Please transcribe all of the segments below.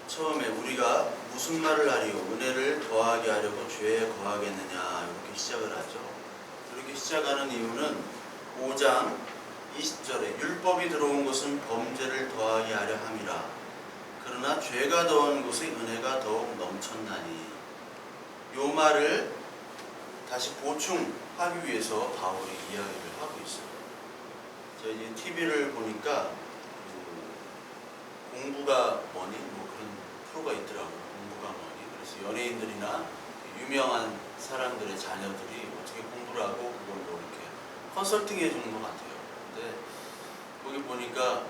처음에 우리가 무슨 말을 하리요? 은혜를 더하게 하려고 죄에 거하겠느냐? 이렇게 시작을 하죠. 이렇게 시작하는 이유는 5장 20절에 율법이 들어온 것은 범죄를 더하게 하려 함이라. 그러나 죄가 더한 곳에 은혜가 더욱 넘쳤나니. 이 말을 다시 보충하기 위해서 바울이 이야기를 하고 있어요. 저희 TV를 보니까 공부가 뭐니? 뭐 그런 프로가 있더라고요. 공부가 뭐니? 그래서 연예인들이나 유명한 사람들의 자녀들이 어떻게 공부를 하고 그걸 뭐 이렇게 컨설팅 해주는 것 같아요. 근데 거기 보니까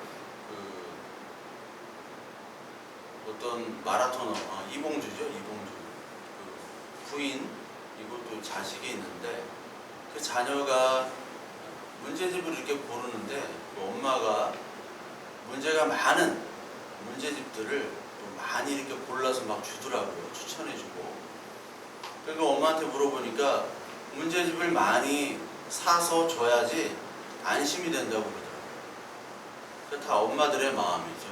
어떤 마라토너, 이봉주죠. 이봉주. 부인, 이것도 자식이 있는데 그 자녀가 문제집을 이렇게 고르는데 그 엄마가 문제가 많은 문제집들을 많이 이렇게 골라서 막 주더라고요. 추천해주고. 그러니까 엄마한테 물어보니까 문제집을 많이 사서 줘야지 안심이 된다고 그러더라고요. 그게 다 엄마들의 마음이죠.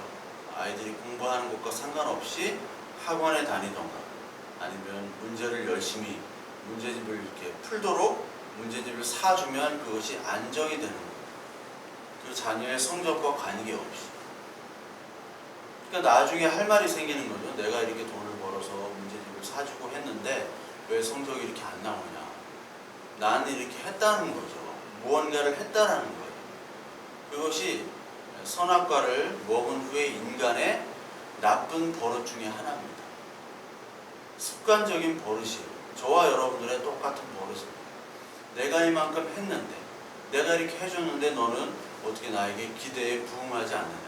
아이들이 공부하는 것과 상관없이 학원에 다니던가 아니면 문제를 열심히 문제집을 이렇게 풀도록 문제집을 사주면 그것이 안정이 되는 거예요. 그 자녀의 성적과 관계없이. 그러니까 나중에 할 말이 생기는 거죠. 내가 이렇게 돈을 벌어서 문제집을 사주고 했는데 왜 성적이 이렇게 안 나오냐. 나는 이렇게 했다는 거죠. 무언가를 했다라는 거예요. 그것이 선악과를 먹은 후에 인간의 나쁜 버릇 중에 하나입니다. 습관적인 버릇이에요. 저와 여러분들의 똑같은 버릇입니다. 내가 이만큼 했는데 내가 이렇게 해줬는데 너는 어떻게 나에게 기대에 부응하지 않느냐.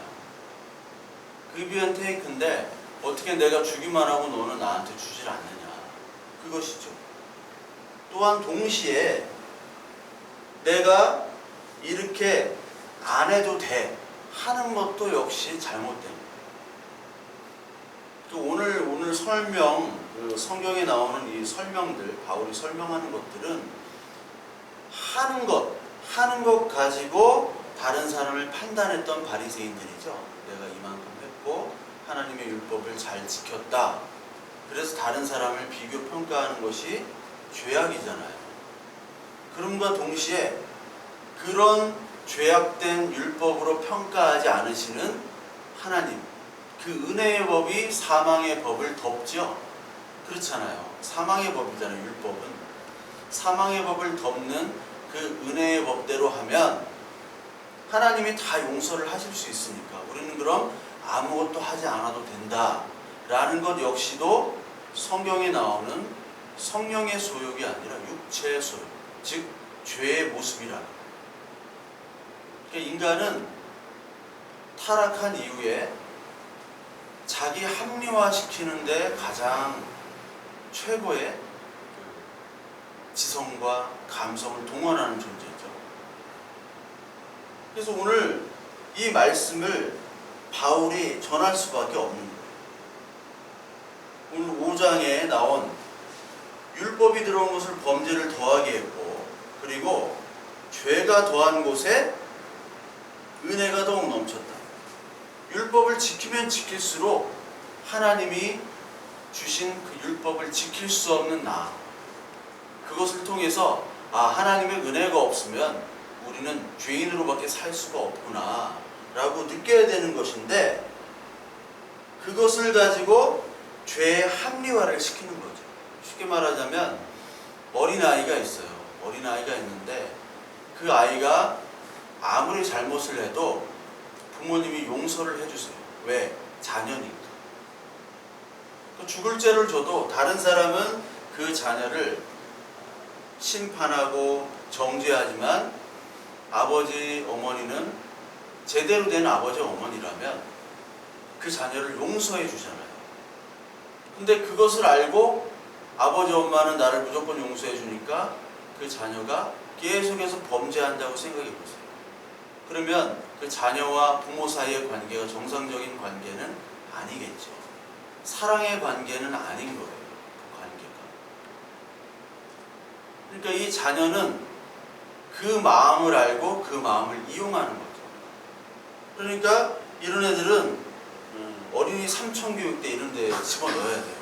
기브앤테이크인데 어떻게 내가 주기만 하고 너는 나한테 주질 않느냐. 그것이죠. 또한 동시에 내가 이렇게 안 해도 돼 하는 것도 역시 잘못됩니다. 오늘 설명, 성경에 나오는 이 설명들, 바울이 설명하는 것들은 하는 것 가지고 다른 사람을 판단했던 바리새인들이죠. 내가 이만큼 했고 하나님의 율법을 잘 지켰다. 그래서 다른 사람을 비교 평가하는 것이 죄악이잖아요. 그럼과 동시에 그런 죄악된 율법으로 평가하지 않으시는 하나님, 그 은혜의 법이 사망의 법을 덮죠. 그렇잖아요. 사망의 법이잖아요. 율법은. 사망의 법을 덮는 그 은혜의 법대로 하면 하나님이 다 용서를 하실 수 있으니까 우리는 그럼 아무것도 하지 않아도 된다 라는 것 역시도 성경에 나오는 성령의 소욕이 아니라 육체의 소욕, 즉 죄의 모습이라. 그러니까 인간은 타락한 이후에 자기 합리화시키는데 가장 최고의 지성과 감성을 동원하는 존재죠. 그래서 오늘 이 말씀을 바울이 전할 수밖에 없는 거예요. 오늘 5장에 나온 율법이 들어온 것을 범죄를 더하게 했고 그리고 죄가 더한 곳에 은혜가 더욱 넘쳤다. 율법을 지키면 지킬수록 하나님이 주신 그 율법을 지킬 수 없는 나, 그것을 통해서 하나님의 은혜가 없으면 우리는 죄인으로밖에 살 수가 없구나 라고 느껴야 되는 것인데 그것을 가지고 죄의 합리화를 시키는 거죠. 쉽게 말하자면 어린아이가 있어요. 어린아이가 있는데 그 아이가 아무리 잘못을 해도 부모님이 용서를 해주세요. 왜? 자녀니까. 죽을 죄를 줘도 다른 사람은 그 자녀를 심판하고 정죄하지만 아버지, 어머니는 제대로 된 아버지, 어머니라면 그 자녀를 용서해 주잖아요. 근데 그것을 알고 아버지, 엄마는 나를 무조건 용서해 주니까 그 자녀가 계속해서 범죄한다고 생각해 보세요. 그러면 그 자녀와 부모 사이의 관계가 정상적인 관계는 아니겠죠. 사랑의 관계는 아닌 거예요. 그 관계가. 그러니까 이 자녀는 그 마음을 알고 그 마음을 이용하는 거죠. 그러니까 이런 애들은 어린이 삼천교육대 이런 데 집어넣어야 돼요.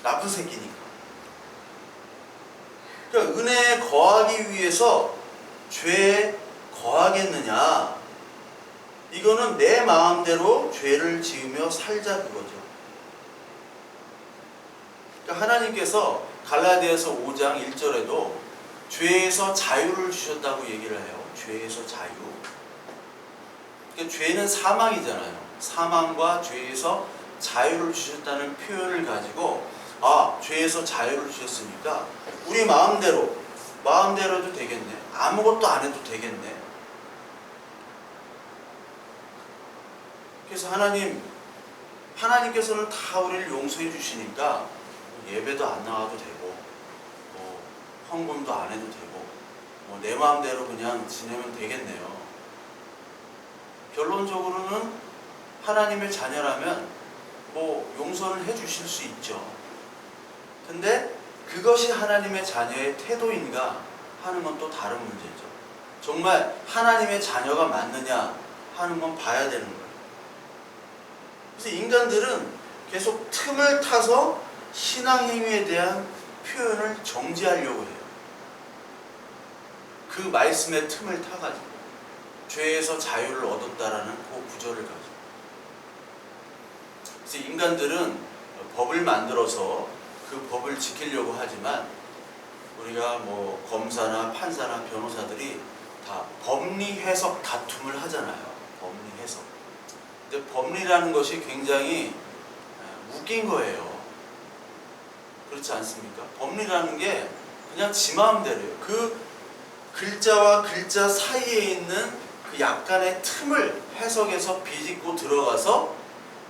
나쁜 새끼니까. 그러니까 은혜에 거하기 위해서 죄에 거하겠느냐? 이거는 내 마음대로 죄를 지으며 살자 그거죠. 그러니까 하나님께서 갈라디아서 5장 1절에도 죄에서 자유를 주셨다고 얘기를 해요. 죄에서 자유. 그러니까 죄는 사망이잖아요. 사망과 죄에서 자유를 주셨다는 표현을 가지고 죄에서 자유를 주셨으니까 우리 마음대로도 되겠네. 아무것도 안 해도 되겠네. 그래서 하나님께서는 다 우리를 용서해 주시니까 예배도 안 나와도 되고 헌금도 안 해도 되고 내 마음대로 그냥 지내면 되겠네요. 결론적으로는 하나님의 자녀라면 용서를 해 주실 수 있죠. 근데 그것이 하나님의 자녀의 태도인가 하는 건 또 다른 문제죠. 정말 하나님의 자녀가 맞느냐 하는 건 봐야 되는 거예요. 그래서 인간들은 계속 틈을 타서 신앙행위에 대한 표현을 정지하려고 해요. 그 말씀의 틈을 타가지고 죄에서 자유를 얻었다라는 그 구절을 가지고. 그래서 인간들은 법을 만들어서 그 법을 지키려고 하지만 우리가 검사나 판사나 변호사들이 다 법리 해석 다툼을 하잖아요. 법리 해석. 근데 법리라는 것이 굉장히 웃긴 거예요. 그렇지 않습니까? 법리라는 게 그냥 지 마음대로예요. 그 글자와 글자 사이에 있는 그 약간의 틈을 해석해서 비집고 들어가서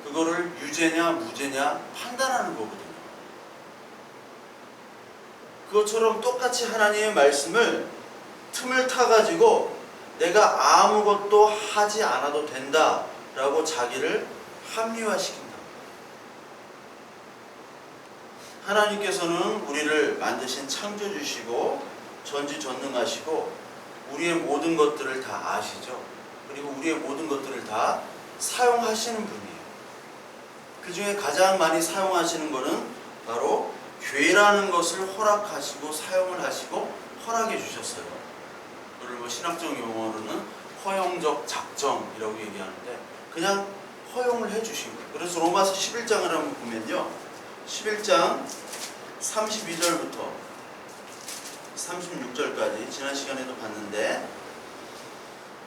그거를 유죄냐 무죄냐 판단하는 거거든요. 그것처럼 똑같이 하나님의 말씀을 틈을 타가지고 내가 아무것도 하지 않아도 된다라고 자기를 합리화시킨다. 하나님께서는 우리를 만드신 창조주시고 전지전능하시고 우리의 모든 것들을 다 아시죠. 그리고 우리의 모든 것들을 다 사용하시는 분이에요. 그 중에 가장 많이 사용하시는 것은 바로 죄라는 것을 허락하시고 사용을 하시고 허락해 주셨어요. 그걸 신학적 용어로는 허용적 작정이라고 얘기하는데 그냥 허용을 해 주신 거예요. 그래서 로마서 11장을 한번 보면요. 11장 32절부터 36절까지 지난 시간에도 봤는데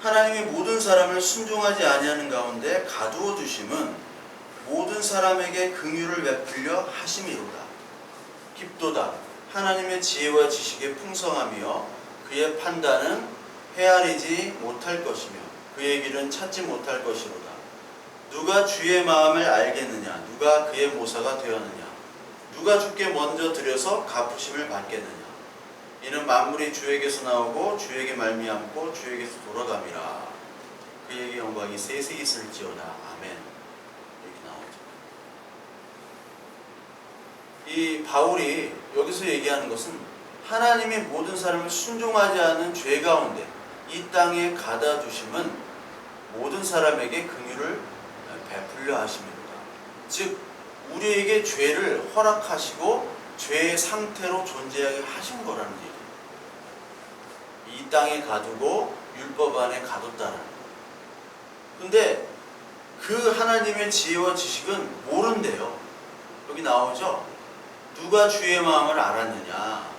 하나님이 모든 사람을 순종하지 아니하는 가운데 가두어 두심은 모든 사람에게 긍휼을 베풀려 하심이로다. 깊도다. 하나님의 지혜와 지식의 풍성하며 그의 판단은 헤아리지 못할 것이며 그의 길은 찾지 못할 것이로다. 누가 주의 마음을 알겠느냐? 누가 그의 모사가 되었느냐? 누가 주께 먼저 드려서 갚으심을 받겠느냐? 이는 만물이 주에게서 나오고 주에게 말미암고 주에게서 돌아감이라. 그에게 영광이 세세 있을지어다. 아멘. 이렇게 나오죠. 이 바울이 여기서 얘기하는 것은 하나님이 모든 사람을 순종하지 않은 죄 가운데 이 땅에 가다 주심은 모든 사람에게 긍휼을 베풀려 하심이로다. 즉 우리에게 죄를 허락하시고 죄의 상태로 존재하게 하신 거라는 얘기예요. 이 땅에 가두고 율법 안에 가뒀다는. 근데 그 하나님의 지혜와 지식은 모른대요. 여기 나오죠. 누가 주의 마음을 알았느냐?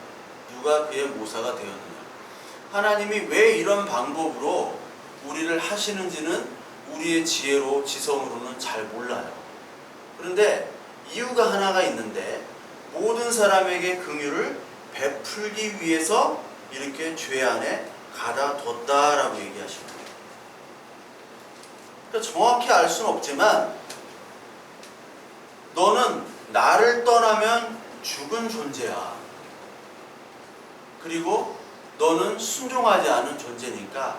누가 그의 모사가 되었느냐? 하나님이 왜 이런 방법으로 우리를 하시는지는 우리의 지혜로 지성으로는 잘 몰라요. 그런데 이유가 하나가 있는데 모든 사람에게 긍휼을 베풀기 위해서 이렇게 죄 안에 가다뒀다라고 얘기하십니다. 그러니까 정확히 알 수는 없지만 너는 나를 떠나면 죽은 존재야. 그리고 너는 순종하지 않은 존재니까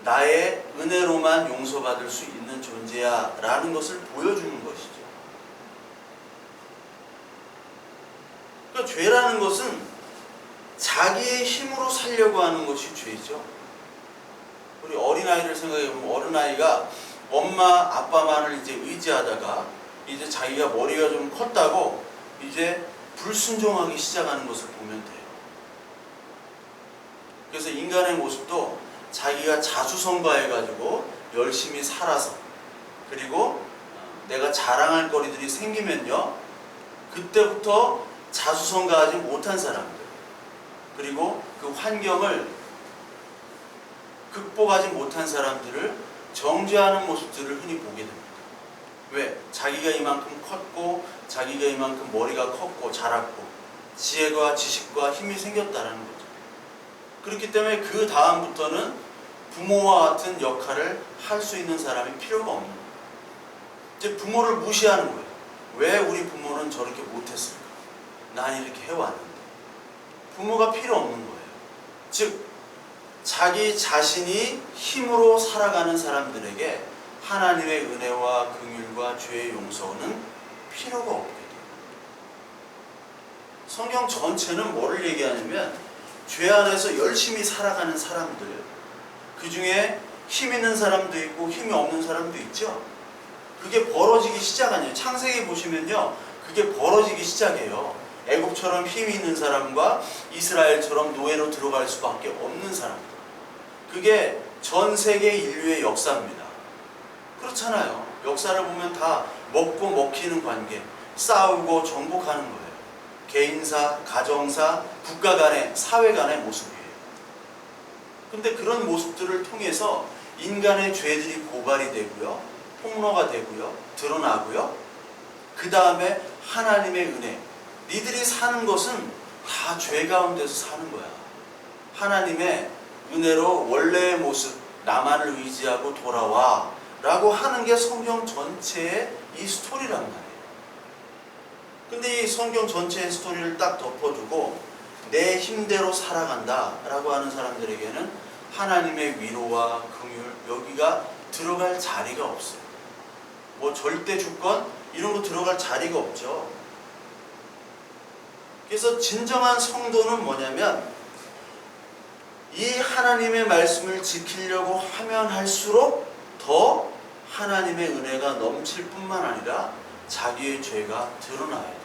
나의 은혜로만 용서받을 수 있는 존재야 라는 것을 보여주는 것이죠. 그러니까 죄라는 것은 자기의 힘으로 살려고 하는 것이 죄죠. 우리 어린아이를 생각해보면 어린아이가 엄마 아빠만을 이제 의지하다가 이제 자기가 머리가 좀 컸다고 이제 불순종하기 시작하는 것을 보면 돼요. 그래서 인간의 모습도 자기가 자수성가해가지고 열심히 살아서, 그리고 내가 자랑할 거리들이 생기면요, 그때부터 자수성가하지 못한 사람들, 그리고 그 환경을 극복하지 못한 사람들을 정죄하는 모습들을 흔히 보게 됩니다. 왜? 자기가 이만큼 컸고, 자기가 이만큼 머리가 컸고 자랐고 지혜와 지식과 힘이 생겼다는 거죠. 그렇기 때문에 그 다음부터는 부모와 같은 역할을 할 수 있는 사람이 필요가 없는 거예요. 이제 부모를 무시하는 거예요. 왜 우리 부모는 저렇게 못했을까? 난 이렇게 해왔는데. 부모가 필요 없는 거예요. 즉 자기 자신이 힘으로 살아가는 사람들에게 하나님의 은혜와 긍휼과 죄의 용서는 필요가 없게 돼요. 성경 전체는 뭐를 얘기하냐면 죄 안에서 열심히 살아가는 사람들, 그 중에 힘 있는 사람도 있고 힘이 없는 사람도 있죠. 그게 벌어지기 시작하네요. 창세기 보시면요, 그게 벌어지기 시작해요. 애국처럼 힘이 있는 사람과 이스라엘처럼 노예로 들어갈 수밖에 없는 사람들. 그게 전 세계 인류의 역사입니다. 그렇잖아요. 역사를 보면 다 먹고 먹히는 관계, 싸우고 정복하는 거예요. 개인사, 가정사, 국가 간의, 사회 간의 모습이에요. 근데 그런 모습들을 통해서 인간의 죄들이 고발이 되고요, 폭로가 되고요, 드러나고요, 그 다음에 하나님의 은혜, 니들이 사는 것은 다 죄 가운데서 사는 거야. 하나님의 은혜로 원래의 모습, 나만을 의지하고 돌아와 라고 하는 게 성경 전체의 이 스토리란 말이에요. 근데 이 성경 전체의 스토리를 딱 덮어두고 내 힘대로 살아간다 라고 하는 사람들에게는 하나님의 위로와 긍휼, 여기가 들어갈 자리가 없어요. 뭐 절대 주권 이런 거 들어갈 자리가 없죠. 그래서 진정한 성도는 뭐냐면 이 하나님의 말씀을 지키려고 하면 할수록 더 하나님의 은혜가 넘칠 뿐만 아니라 자기의 죄가 드러나야 돼요.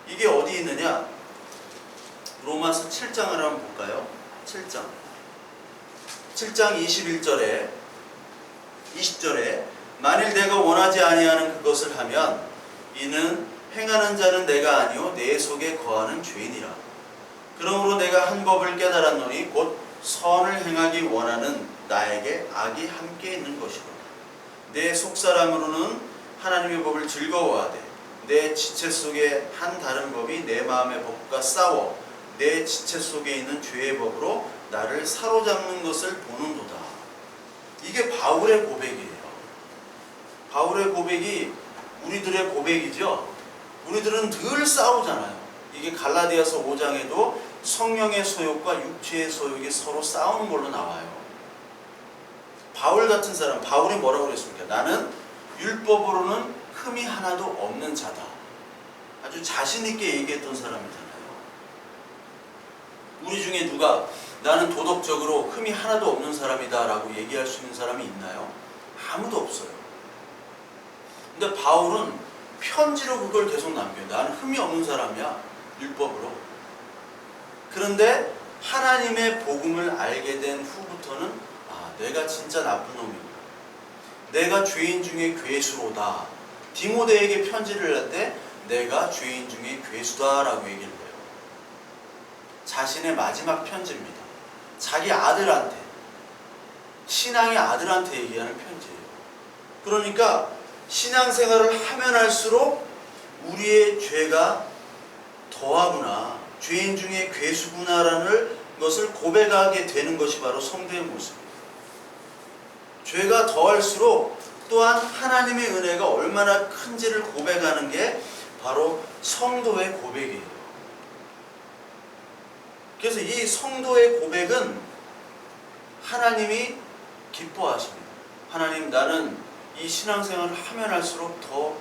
이게 어디 있느냐? 로마서 7장을 한번 볼까요? 7장 21절에 20절에 만일 내가 원하지 아니하는 그것을 하면 이는 행하는 자는 내가 아니요 내 속에 거하는 죄이니라. 그러므로 내가 한 법을 깨달았노니 곧 선을 행하기 원하는 나에게 악이 함께 있는 것이로다. 내 속사람으로는 하나님의 법을 즐거워하되 내 지체 속에 한 다른 법이 내 마음의 법과 싸워 내 지체 속에 있는 죄의 법으로 나를 사로잡는 것을 보는도다. 이게 바울의 고백이에요. 바울의 고백이 우리들의 고백이죠. 우리들은 늘 싸우잖아요. 이게 갈라디아서 5장에도 성령의 소욕과 육체의 소욕이 서로 싸우는 걸로 나와요. 바울 같은 사람, 바울이 뭐라고 그랬습니까? 나는 율법으로는 흠이 하나도 없는 자다. 아주 자신 있게 얘기했던 사람이잖아요. 우리 중에 누가 나는 도덕적으로 흠이 하나도 없는 사람이다 라고 얘기할 수 있는 사람이 있나요? 아무도 없어요. 근데 바울은 편지로 그걸 계속 남겨요. 나는 흠이 없는 사람이야, 율법으로. 그런데 하나님의 복음을 알게 된 후부터는 내가 진짜 나쁜 놈이구나. 내가 죄인 중에 괴수로다. 디모데에게 편지를 할 때 내가 죄인 중에 괴수다 라고 얘기를 해요. 자신의 마지막 편지입니다. 자기 아들한테, 신앙의 아들한테 얘기하는 편지예요. 그러니까 신앙생활을 하면 할수록 우리의 죄가 더하구나, 죄인 중에 괴수구나라는 것을 고백하게 되는 것이 바로 성도의 모습이에요. 죄가 더할수록 또한 하나님의 은혜가 얼마나 큰지를 고백하는 게 바로 성도의 고백이에요. 그래서 이 성도의 고백은 하나님이 기뻐하십니다. 하나님, 나는 이 신앙생활을 하면 할수록 더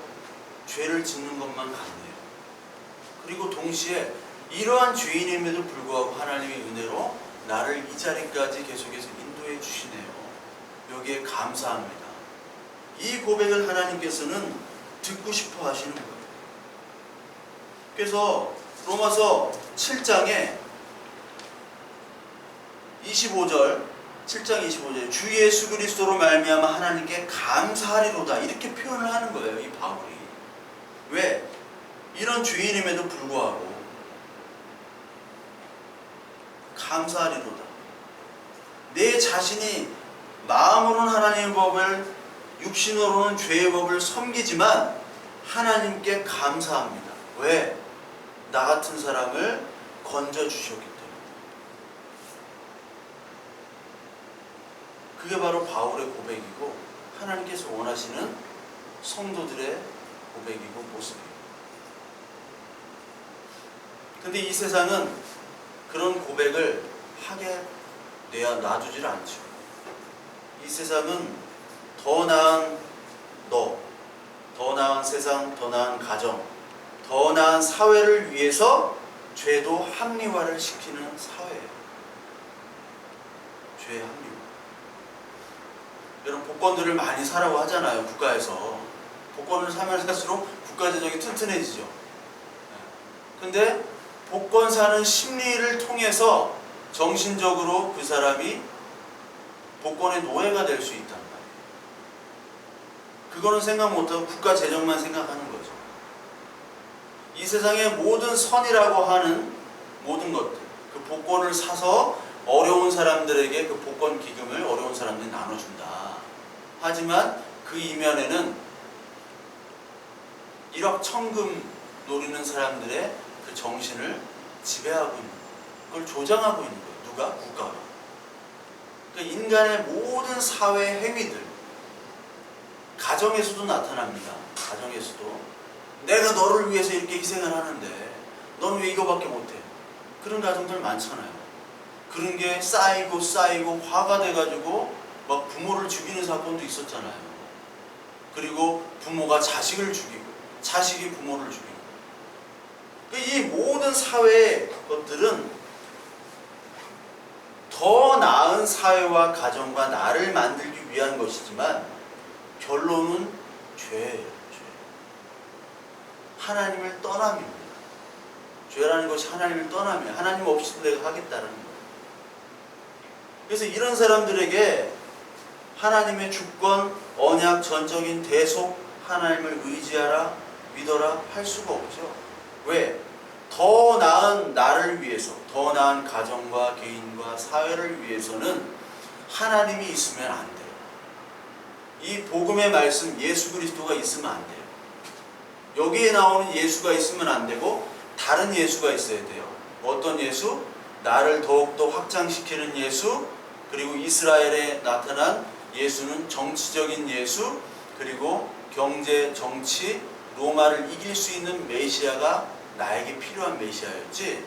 죄를 짓는 것만 같네요. 그리고 동시에 이러한 죄인임에도 불구하고 하나님의 은혜로 나를 이 자리까지 계속해서 인도해 주시네요. 여기에 감사합니다. 이 고백을 하나님께서는 듣고 싶어 하시는 거예요. 그래서 로마서 7장에 25절, 7장 25절, 주 예수 그리스도로 말미암아 하나님께 감사하리로다, 이렇게 표현을 하는 거예요, 이 바울이. 왜? 이런 죄인임에도 불구하고 감사하리로다. 내 자신이 마음으로는 하나님의 법을, 육신으로는 죄의 법을 섬기지만 하나님께 감사합니다. 왜? 나 같은 사람을 건져주셨기 때문에. 그게 바로 바울의 고백이고 하나님께서 원하시는 성도들의 고백이고 모습이에요. 근데 이 세상은 그런 고백을 하게 놔두질 않죠. 이 세상은 더 나은 너, 더 나은 세상, 더 나은 가정, 더 나은 사회를 위해서 죄도 합리화를 시키는 사회예요. 죄의 합리화. 여러분, 복권들을 많이 사라고 하잖아요, 국가에서. 복권을 사면 살수록 국가 재정이 튼튼해지죠. 근데 복권 사는 심리를 통해서 정신적으로 그 사람이 복권의 노예가 될 수 있단 말이에요. 그거는 생각 못하고 국가 재정만 생각하는 거죠. 이 세상의 모든 선이라고 하는 모든 것들, 그 복권을 사서 어려운 사람들에게 그 복권 기금을 어려운 사람들이 나눠준다. 하지만 그 이면에는 일확천금 노리는 사람들의 그 정신을 지배하고 있는, 그걸 조장하고 있는 거예요. 누가? 국가가. 그러니까 인간의 모든 사회 행위들, 가정에서도 나타납니다. 가정에서도 내가 너를 위해서 이렇게 희생을 하는데 넌 왜 이거밖에 못해? 그런 가정들 많잖아요. 그런 게 쌓이고 화가 돼가지고 막 부모를 죽이는 사건도 있었잖아요. 그리고 부모가 자식을 죽이고 자식이 부모를 죽이고. 이 모든 사회의 것들은 더 나은 사회와 가정과 나를 만들기 위한 것이지만 결론은 죄예요. 죄. 하나님을 떠남입니다. 죄라는 것이 하나님을 떠남이에요. 하나님 없이도 내가 하겠다는 거예요. 그래서 이런 사람들에게 하나님의 주권, 언약, 전적인 대속, 하나님을 의지하라, 믿어라 할 수가 없죠. 왜? 더 나은 나를 위해서, 더 나은 가정과 개인과 사회를 위해서는 하나님이 있으면 안 돼요. 이 복음의 말씀, 예수 그리스도가 있으면 안 돼요. 여기에 나오는 예수가 있으면 안 되고 다른 예수가 있어야 돼요. 어떤 예수? 나를 더욱더 확장시키는 예수, 그리고 이스라엘에 나타난 예수는 정치적인 예수, 그리고 경제, 정치, 로마를 이길 수 있는 메시아가 나에게 필요한 메시아였지,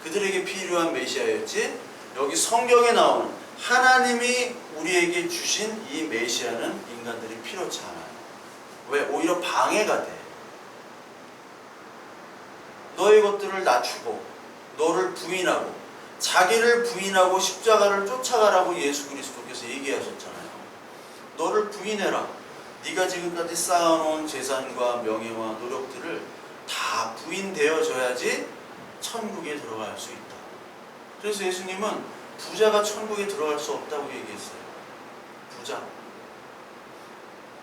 그들에게 필요한 메시아였지, 여기 성경에 나오는 하나님이 우리에게 주신 이 메시아는 인간들이 필요치 않아요. 왜? 오히려 방해가 돼. 너의 것들을 낮추고 너를 부인하고 자기를 부인하고 십자가를 쫓아가라고 예수 그리스도께서 얘기하셨잖아요. 너를 부인해라. 네가 지금까지 쌓아놓은 재산과 명예와 노력들을 다 부인되어져야지 천국에 들어갈 수 있다. 그래서 예수님은 부자가 천국에 들어갈 수 없다고 얘기했어요.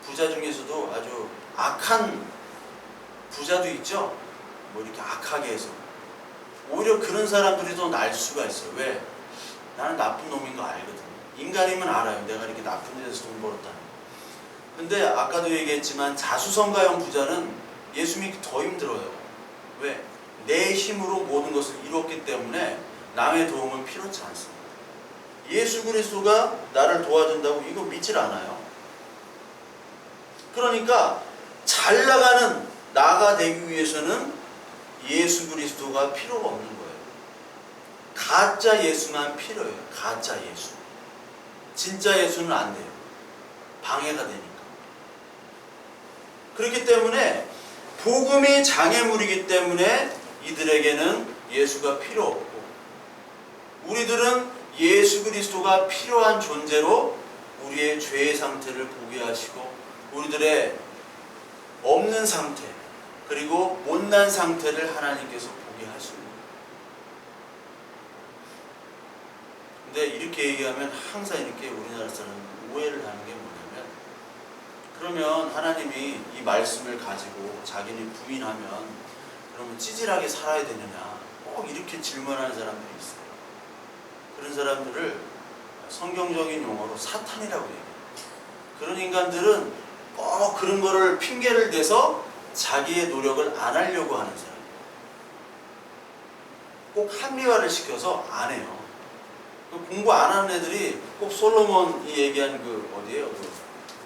부자 중에서도 아주 악한 부자도 있죠. 뭐 이렇게 악하게 해서 오히려 그런 사람들이 더 날 수가 있어요. 왜? 나는 나쁜 놈인 거 알거든. 인간이면 알아요. 내가 이렇게 나쁜 데서 돈 벌었다는. 근데 아까도 얘기했지만 자수성가형 부자는 예수 믿기 더 힘들어요. 왜? 내 힘으로 모든 것을 이뤘기 때문에 남의 도움은 필요치 않습니다. 예수 그리스도가 나를 도와준다고 이거 믿질 않아요. 그러니까 잘 나가는 나가 되기 위해서는 예수 그리스도가 필요가 없는 거예요. 가짜 예수만 필요해요. 가짜 예수. 진짜 예수는 안 돼요. 방해가 되니까. 그렇기 때문에 복음이 장애물이기 때문에 이들에게는 예수가 필요 없고, 우리들은 예수 그리스도가 필요한 존재로 우리의 죄의 상태를 보게 하시고 우리들의 없는 상태 그리고 못난 상태를 하나님께서 보게 하십니다. 근데 이렇게 얘기하면 항상 이렇게 우리나라 사람은 오해를 하는 게 뭐냐면, 그러면 하나님이 이 말씀을 가지고 자기는 부인하면 그러면 찌질하게 살아야 되느냐, 꼭 이렇게 질문하는 사람들이 있어요. 그런 사람들을 성경적인 용어로 사탄이라고 얘기해요. 그런 인간들은 꼭 그런 거를 핑계를 대서 자기의 노력을 안 하려고 하는 사람, 꼭 합리화를 시켜서 안 해요. 공부 안 하는 애들이 꼭 솔로몬이 얘기한 그 어디예요? 그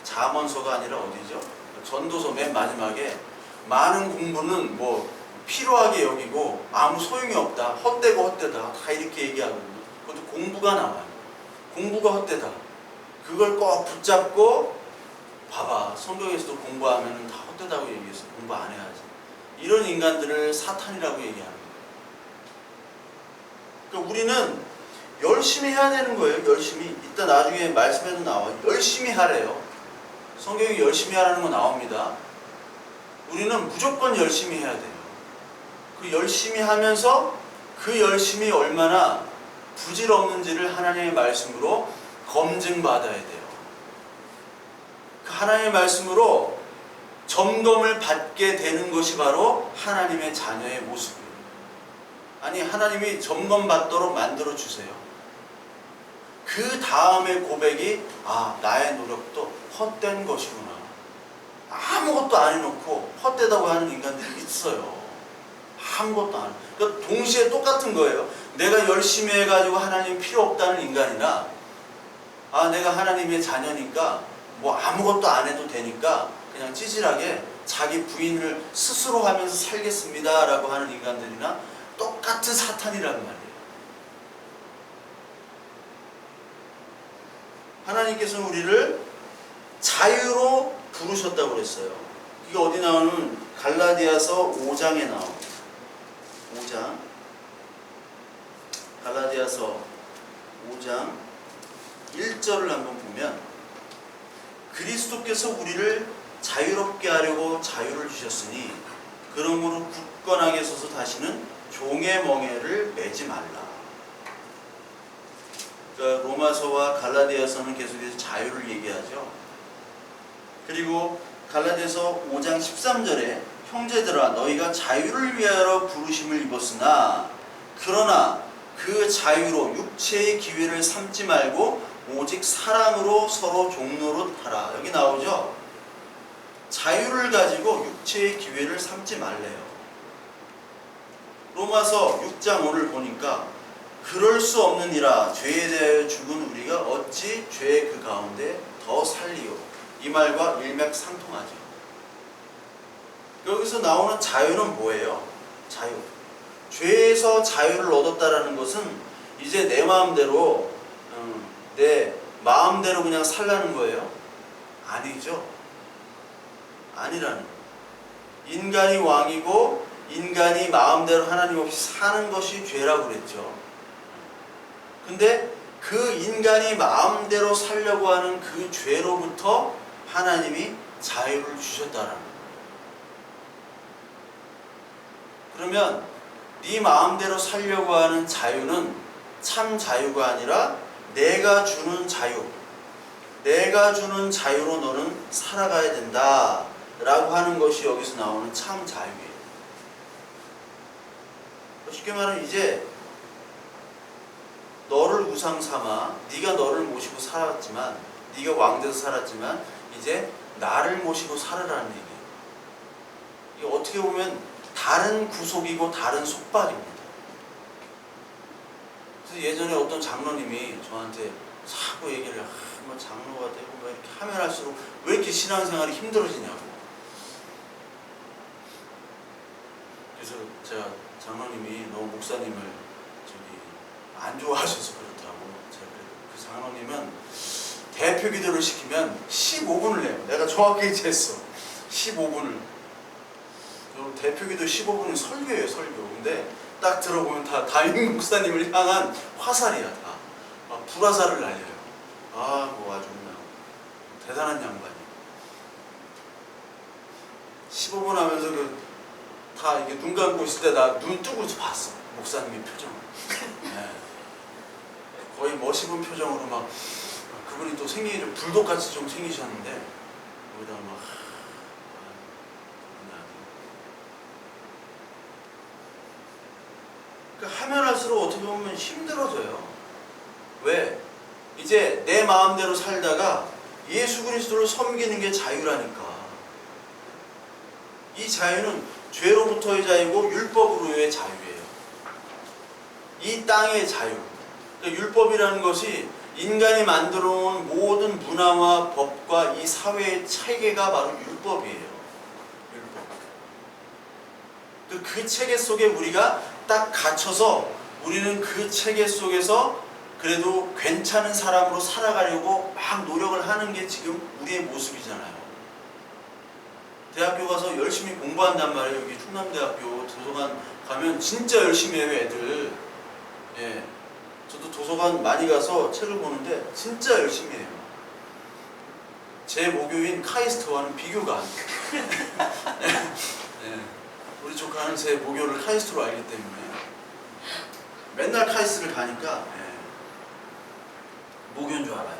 잠언서가 아니라 어디죠? 전도서 맨 마지막에 많은 공부는 뭐 필요하게 여기고 아무 소용이 없다, 헛되고 헛되다, 다 이렇게 얘기하거든요. 그것도 공부가 나와요. 공부가 헛되다. 그걸 꼭 붙잡고, 봐봐, 성경에서도 공부하면 다 헛되다고 얘기했어. 공부 안 해야지. 이런 인간들을 사탄이라고 얘기하는 거예요. 그러니까 우리는 열심히 해야 되는 거예요. 열심히. 이따 나중에 말씀에도 나와요. 열심히 하래요. 성경이 열심히 하라는 거 나옵니다. 우리는 무조건 열심히 해야 돼요. 그 열심히 하면서 그 열심이 얼마나 부질없는지를 하나님의 말씀으로 검증받아야 돼요. 그 하나님의 말씀으로 점검을 받게 되는 것이 바로 하나님의 자녀의 모습이에요. 아니, 하나님이 점검받도록 만들어 주세요. 그 다음에 고백이, 아, 나의 노력도 헛된 것이구나. 아무것도 안 해놓고 헛되다고 하는 인간들이 있어요. 아무것도 안 해. 그러니까 동시에 똑같은 거예요. 내가 열심히 해가지고 하나님 필요 없다는 인간이나, 아, 내가 하나님의 자녀니까 뭐 아무것도 안 해도 되니까 그냥 찌질하게 자기 부인을 스스로 하면서 살겠습니다 라고 하는 인간들이나 똑같은 사탄이란 말이에요. 하나님께서는 우리를 자유로 부르셨다고 그랬어요. 이게 어디 나오는, 갈라디아서 5장에 나옵니다. 5장, 갈라디아서 5장 1절을 한번 보면, 그리스도께서 우리를 자유롭게 하려고 자유를 주셨으니 그러므로 굳건하게 서서 다시는 종의 멍에를 매지 말라. 그러니까 로마서와 갈라디아서는 계속해서 자유를 얘기하죠. 그리고 갈라디아서 5장 13절에 형제들아, 너희가 자유를 위하여 부르심을 입었으나 그러나 그 자유로 육체의 기회를 삼지 말고 오직 사랑으로 서로 종노릇하라. 여기 나오죠. 자유를 가지고 육체의 기회를 삼지 말래요. 로마서 6장 5를 보니까 그럴 수 없느니라 죄에 대하여 죽은 우리가 어찌 죄의 그 가운데 더 살리요. 이 말과 일맥상통하죠. 여기서 나오는 자유는 뭐예요? 자유. 죄에서 자유를 얻었다라는 것은 이제 내 마음대로 그냥 살라는 거예요? 아니죠. 아니라는 거예요. 인간이 왕이고 인간이 마음대로 하나님 없이 사는 것이 죄라고 그랬죠. 근데 그 인간이 마음대로 살려고 하는 그 죄로부터 하나님이 자유를 주셨다라는 거예요. 그러면 네 마음대로 살려고 하는 자유는 참 자유가 아니라 내가 주는 자유, 내가 주는 자유로 너는 살아가야 된다 라고 하는 것이 여기서 나오는 참 자유예요. 쉽게 말하면 이제 너를 우상 삼아 네가 너를 모시고 살았지만, 네가 왕돼서 살았지만 이제 나를 모시고 살으라는 얘기예요. 이게 어떻게 보면 다른 구속이고 다른 속박입니다. 그래서 예전에 어떤 장로님이 저한테 자꾸 얘기를 해요. 뭐 장로가 되고 뭐 이렇게 하면 할수록 왜 이렇게 신앙생활이 힘들어지냐고. 그래서 제가 장로님이 너무 목사님을 안 좋아하셔서 그렇다고, 제가 그 장로님은 대표 기도를 시키면 15분을 내요. 내가 정확히 쟀어. 15분을. 대표 기도 15분은 설교예요, 설교. 근데 딱 들어보면 다 담임 목사님을 향한 화살이야, 다. 불화살을 날려요. 뭐 아주 그냥 대단한 양반이에요. 15분 하면서 다 이게 눈 감고 있을 때 나 눈 뜨고 봤어. 목사님의 표정을. 네. 거의 멋있은 표정으로 막 그분이 또 생긴 게 불독같이 좀 생기셨는데 거기다 막 그러니까 하면 할수록 어떻게 보면 힘들어져요. 왜? 이제 내 마음대로 살다가 예수 그리스도를 섬기는 게 자유라니까. 이 자유는 죄로부터의 자유고 율법으로의 자유예요. 이 땅의 자유. 그러니까 율법이라는 것이 인간이 만들어 놓은 모든 문화와 법과 이 사회의 체계가 바로 율법이에요. 율법. 그 체계 속에 우리가 딱 갇혀서 우리는 그 체계 속에서 그래도 괜찮은 사람으로 살아가려고 막 노력을 하는 게 지금 우리의 모습이잖아요. 대학교 가서 열심히 공부한단 말이에요. 여기 충남대학교 도서관 가면 진짜 열심히 해요, 애들. 예. 저도 도서관 많이 가서 책을 보는데 진짜 열심히 해요. 제 모교인 카이스트와는 비교가 안 돼요. 예. 우리 조카는 제 모교를 카이스트로 알기 때문에 맨날 카이스트를 가니까 모교인 줄 알아요.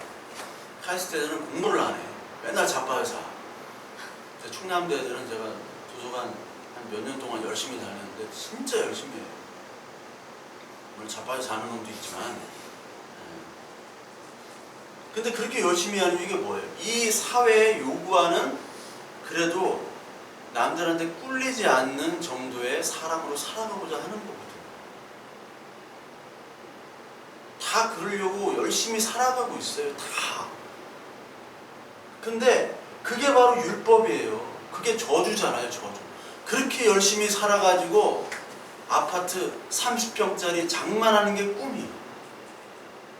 카이스트 애들은 공부를 안 해요. 맨날 자빠져 자. 충남대 애들은 제가 도서관 한 몇 년 동안 열심히 다녔는데 진짜 열심히 해요. 물론 자빠져 자는 놈도 있지만 근데 그렇게 열심히 하는 이게 뭐예요? 이 사회에 요구하는 그래도 남들한테 꿀리지 않는 정도의 사람으로 살아가고자 하는 거거든요. 다 그러려고 열심히 살아가고 있어요. 다. 근데 그게 바로 율법이에요. 그게 저주잖아요. 저주. 그렇게 열심히 살아가지고 아파트 30평짜리 장만하는 게 꿈이에요.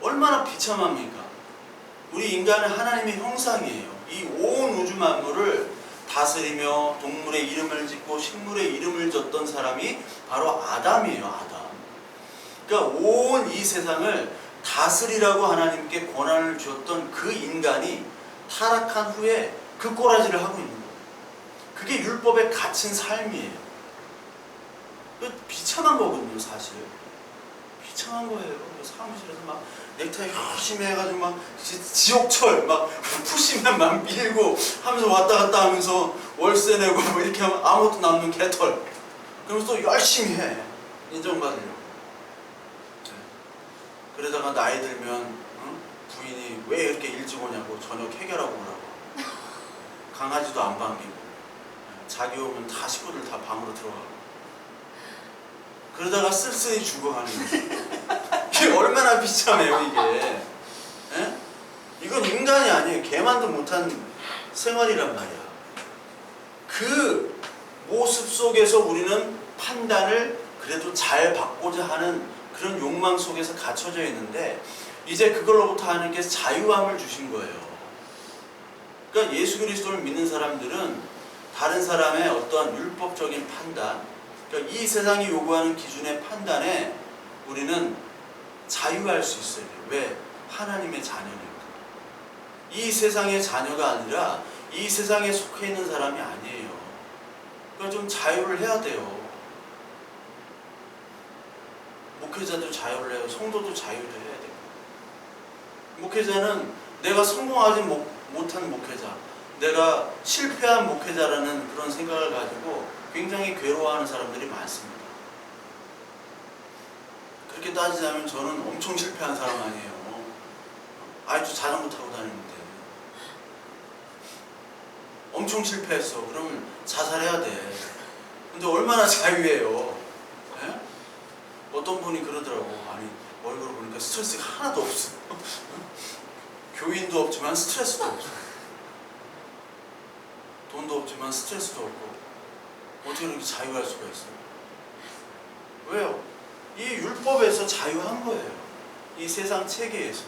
얼마나 비참합니까? 우리 인간은 하나님의 형상이에요. 이 온 우주 만물을 다스리며 동물의 이름을 짓고 식물의 이름을 줬던 사람이 바로 아담이에요. 아담. 그러니까 온 이 세상을 다스리라고 하나님께 권한을 주었던 그 인간이 타락한 후에 그 꼬라지를 하고 있는 거예요. 그게 율법에 갇힌 삶이에요. 비참한 거거든요, 사실. 비참한 거예요. 사무실에서 막 넥타이 열심히 해가지고 막 지옥철 막 푸시면 막 밀고 하면서 왔다 갔다 하면서 월세 내고 뭐 이렇게 하면 아무것도 남는 개털. 그러면서 또 열심히 해. 인정받으려고. 그러다가 나이 들면 부인이 왜 이렇게 일찍 오냐고 저녁 해결하고 오라고. 강아지도 안 반기고 자기 오면 다 식구들 다 방으로 들어가고 그러다가 쓸쓸히 죽어가는 거예요. 이게 얼마나 비참해요 이게. 에? 이건 인간이 아니에요. 개만도 못한 생활이란 말이야. 그 모습 속에서 우리는 판단을 그래도 잘 받고자 하는 그런 욕망 속에서 갇혀져 있는데 이제 그걸로부터 하나님께서 자유함을 주신 거예요. 그러니까 예수 그리스도를 믿는 사람들은 다른 사람의 어떠한 율법적인 판단, 그러니까 이 세상이 요구하는 기준의 판단에 우리는 자유할 수 있어요. 왜? 하나님의 자녀니까. 이 세상의 자녀가 아니라 이 세상에 속해 있는 사람이 아니에요. 그러니까 좀 자유를 해야 돼요. 목회자도 자유를 해요. 성도도 자유를 해야 돼요. 목회자는 내가 성공하지 못한 목회자, 내가 실패한 목회자라는 그런 생각을 가지고 굉장히 괴로워하는 사람들이 많습니다. 그렇게 따지자면 저는 엄청 실패한 사람 아니에요. 아직도 자전거 타고 다니는데 엄청 실패했어. 그러면 자살해야 돼. 근데 얼마나 자유해요. 예? 어떤 분이 그러더라고. 아니 얼굴을 보니까 스트레스가 하나도 없어. 교인도 없지만 스트레스도 없어. 돈도 없지만 스트레스도 없고 어떻게 그렇게 자유할 수가 있어요? 왜요? 이 율법에서 자유한 거예요. 이 세상 체계에서.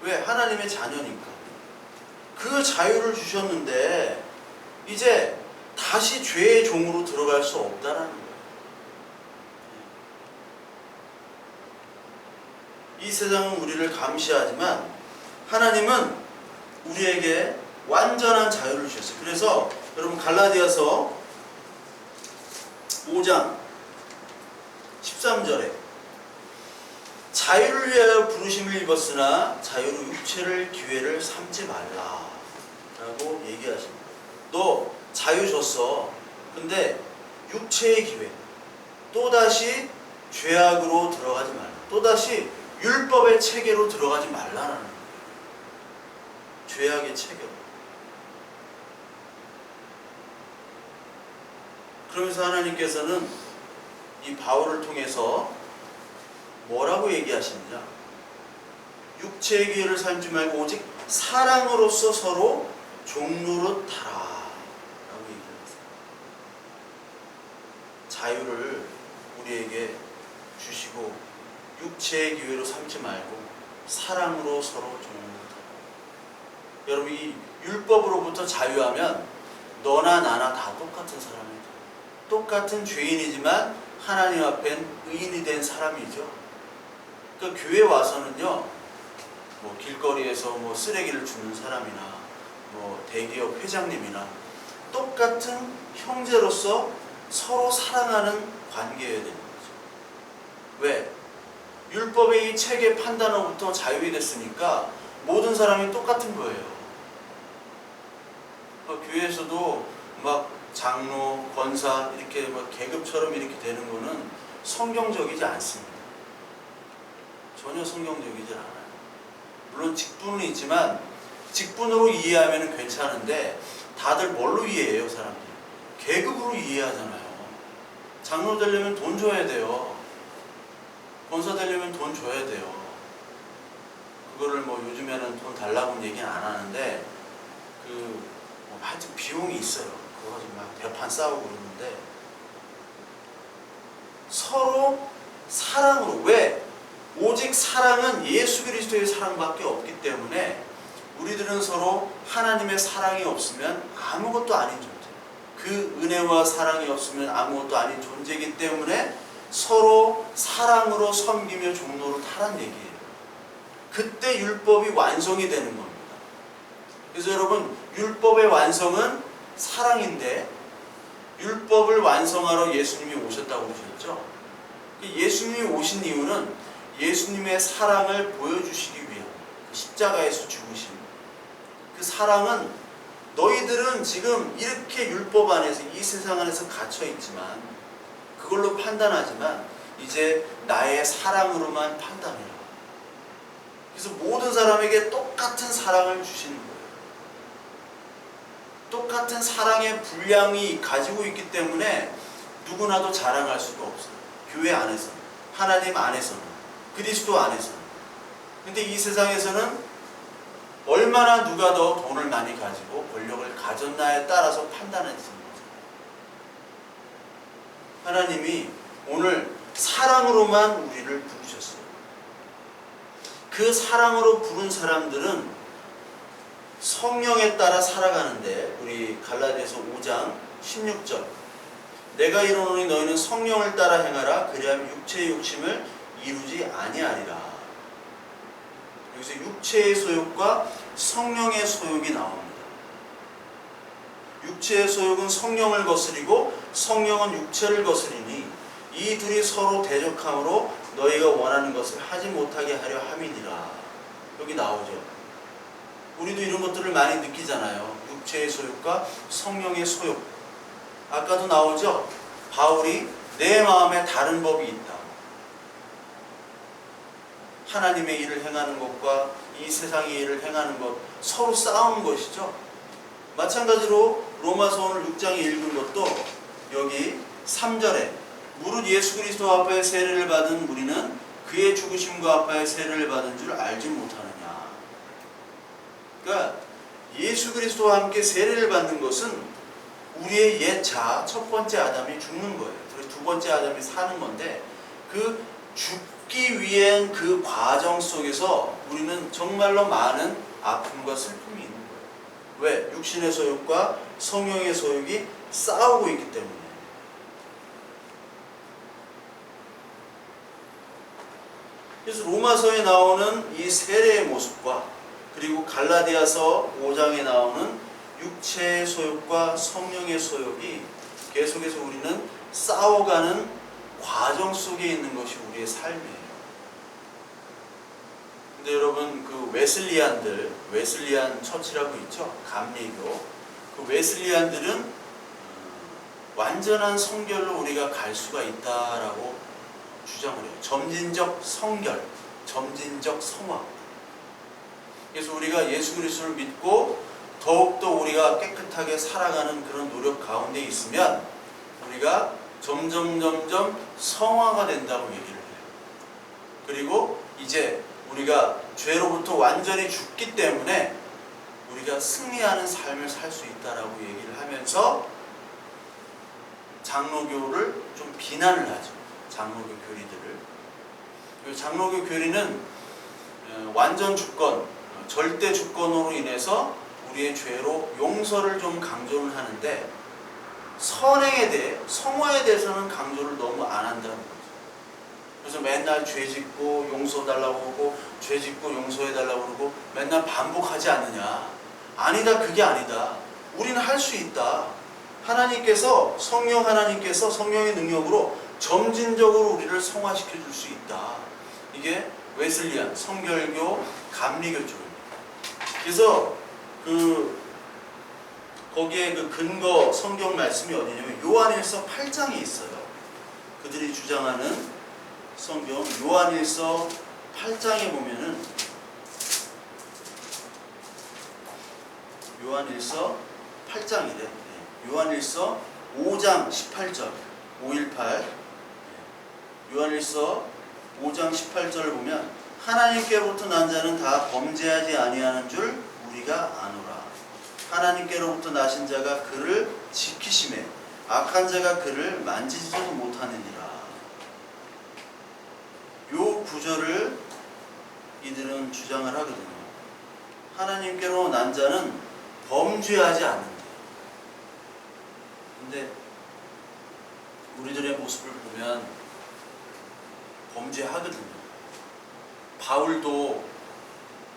왜? 하나님의 자녀니까. 그 자유를 주셨는데 이제 다시 죄의 종으로 들어갈 수 없다라는 거예요. 이 세상은 우리를 감시하지만 하나님은 우리에게 완전한 자유를 주셨어요. 그래서 여러분 갈라디아서 5장 13절에 자유를 위하여 부르심을 입었으나 자유로 육체를 기회를 삼지 말라 라고 얘기하십니다. 너 자유 줬어. 근데 육체의 기회, 또다시 죄악으로 들어가지 말라, 또다시 율법의 체계로 들어가지 말라는 거예요. 죄악의 체계로. 그러면서 하나님께서는 이 바울을 통해서 뭐라고 얘기하시느냐, 육체의 기회를 삼지 말고 오직 사랑으로서 서로 종노릇 하라 라고 얘기를 했어요. 자유를 우리에게 주시고 육체의 기회로 삼지 말고 사랑으로 서로 종노릇 하라. 여러분, 이 율법으로부터 자유하면 너나 나나 다 똑같은 사람이다. 똑같은 죄인이지만 하나님 앞엔 의인이 된 사람이죠. 그러니까 교회 와서는요, 뭐 길거리에서 뭐 쓰레기를 줍는 사람이나 뭐 대기업 회장님이나 똑같은 형제로서 서로 사랑하는 관계여야 되는 거죠. 왜? 율법의 이 체계 판단으로부터 자유이 됐으니까 모든 사람이 똑같은 거예요. 교회에서도 막 장로, 권사 이렇게 막 계급처럼 이렇게 되는 거는 성경적이지 않습니다. 전혀 성경적이지 않아요. 물론 직분은 있지만 직분으로 이해하면 괜찮은데 다들 뭘로 이해해요, 사람들이? 계급으로 이해하잖아요. 장로 되려면 돈 줘야 돼요. 권사 되려면 돈 줘야 돼요. 그거를 뭐 요즘에는 돈 달라고는 얘기는 안 하는데 뭐 하여튼 비용이 있어요. 그거 가지고 막 대판 싸우고 그러는데 서로 사랑으로. 왜? 오직 사랑은 예수 그리스도의 사랑밖에 없기 때문에 우리들은 서로 하나님의 사랑이 없으면 아무것도 아닌 존재, 그 은혜와 사랑이 없으면 아무것도 아닌 존재이기 때문에 서로 사랑으로 섬기며 종로를 하란 얘기예요. 그때 율법이 완성이 되는 겁니다. 그래서 여러분, 율법의 완성은 사랑인데 율법을 완성하러 예수님이 오셨다고 그러셨죠. 예수님이 오신 이유는 예수님의 사랑을 보여주시기 위한 십자가에서 죽으신 그 사랑은, 너희들은 지금 이렇게 율법 안에서 이 세상 안에서 갇혀있지만 그걸로 판단하지만 이제 나의 사랑으로만 판단해라. 그래서 모든 사람에게 똑같은 사랑을 주시는 거예요. 똑같은 사랑의 분량이 가지고 있기 때문에 누구나도 자랑할 수가 없어요. 교회 안에서는, 하나님 안에서는, 그리스도 안에서는. 근데 이 세상에서는 얼마나 누가 더 돈을 많이 가지고 권력을 가졌나에 따라서 판단해지는 거죠. 하나님이 오늘 사랑으로만 우리를 부르셨어요. 그 사랑으로 부른 사람들은 성령에 따라 살아가는데, 우리 갈라디아서 5장 16절, 내가 이르노니 너희는 성령을 따라 행하라. 그리하면 육체의 욕심을 이루지 아니하리라. 여기서 육체의 소욕과 성령의 소욕이 나옵니다. 육체의 소욕은 성령을 거스리고 성령은 육체를 거스리니 이 둘이 서로 대적함으로 너희가 원하는 것을 하지 못하게 하려 함이니라. 여기 나오죠. 우리도 이런 것들을 많이 느끼잖아요. 육체의 소욕과 성령의 소욕. 아까도 나오죠. 바울이 내 마음에 다른 법이 있다. 하나님의 일을 행하는 것과 이 세상의 일을 행하는 것, 서로 싸우는 것이죠. 마찬가지로 로마서 오늘 6장에 읽은 것도 여기 3절에 무릇 예수 그리스도 아빠의 세례를 받은 우리는 그의 죽으심과 아빠의 세례를 받은 줄 알지 못하느냐. 그러니까 예수 그리스도와 함께 세례를 받는 것은 우리의 옛 자아, 첫 번째 아담이 죽는 거예요. 그래서 두 번째 아담이 사는 건데, 그 죽기 위한 그 과정 속에서 우리는 정말로 많은 아픔과 슬픔이 있는 거예요. 왜? 육신의 소욕과 성령의 소욕이 싸우고 있기 때문에. 그래서 로마서에 나오는 이 세례의 모습과 그리고 갈라디아서 5장에 나오는 육체의 소욕과 성령의 소욕이 계속해서 우리는 싸워가는 과정 속에 있는 것이 우리의 삶이에요. 근데 여러분, 그 웨슬리안 처치라고 있죠? 감리교. 그 웨슬리안들은 완전한 성결로 우리가 갈 수가 있다라고 주장을 해요. 점진적 성결, 점진적 성화. 그래서 우리가 예수 그리스도를 믿고 더욱더 우리가 깨끗하게 살아가는 그런 노력 가운데 있으면 우리가 점점 성화가 된다고 얘기를 해요. 그리고 이제 우리가 죄로부터 완전히 죽기 때문에 우리가 승리하는 삶을 살 수 있다라고 얘기를 하면서 장로교를 좀 비난을 하죠. 장로교 교리들을. 장로교 교리는 완전 주권, 절대 주권으로 인해서 우리의 죄로 용서를 좀 강조를 하는데 선행에 대해, 성화에 대해서는 강조를 너무 안 한다는 거죠. 그래서 맨날 죄 짓고 용서해달라고 하고 죄 짓고 용서해달라고 그러고 맨날 반복하지 않느냐. 아니다, 그게 아니다. 우리는 할 수 있다. 하나님께서, 하나님께서 성령의 능력으로 점진적으로 우리를 성화시켜 줄 수 있다. 이게 웨슬리안, 성결교, 감리교 쪽입니다. 그래서 거기에 그 근거 성경 말씀이 어디냐면 요한일서 8장에 있어요. 그들이 주장하는 성경 요한일서 8장에 보면은 요한일서 8장이래. 요한일서 5장 18절 518 요한일서 5장 18절을 보면 하나님께로부터 난 자는 다 범죄하지 아니하는 줄 우리가 아노라. 하나님께로부터 나신 자가 그를 지키심에 악한 자가 그를 만지지도 못하느니라. 요 구절을 이들은 주장을 하거든요. 하나님께로 난 자는 범죄하지 않는다. 근데 우리들의 모습을 보면 범죄하거든요. 바울도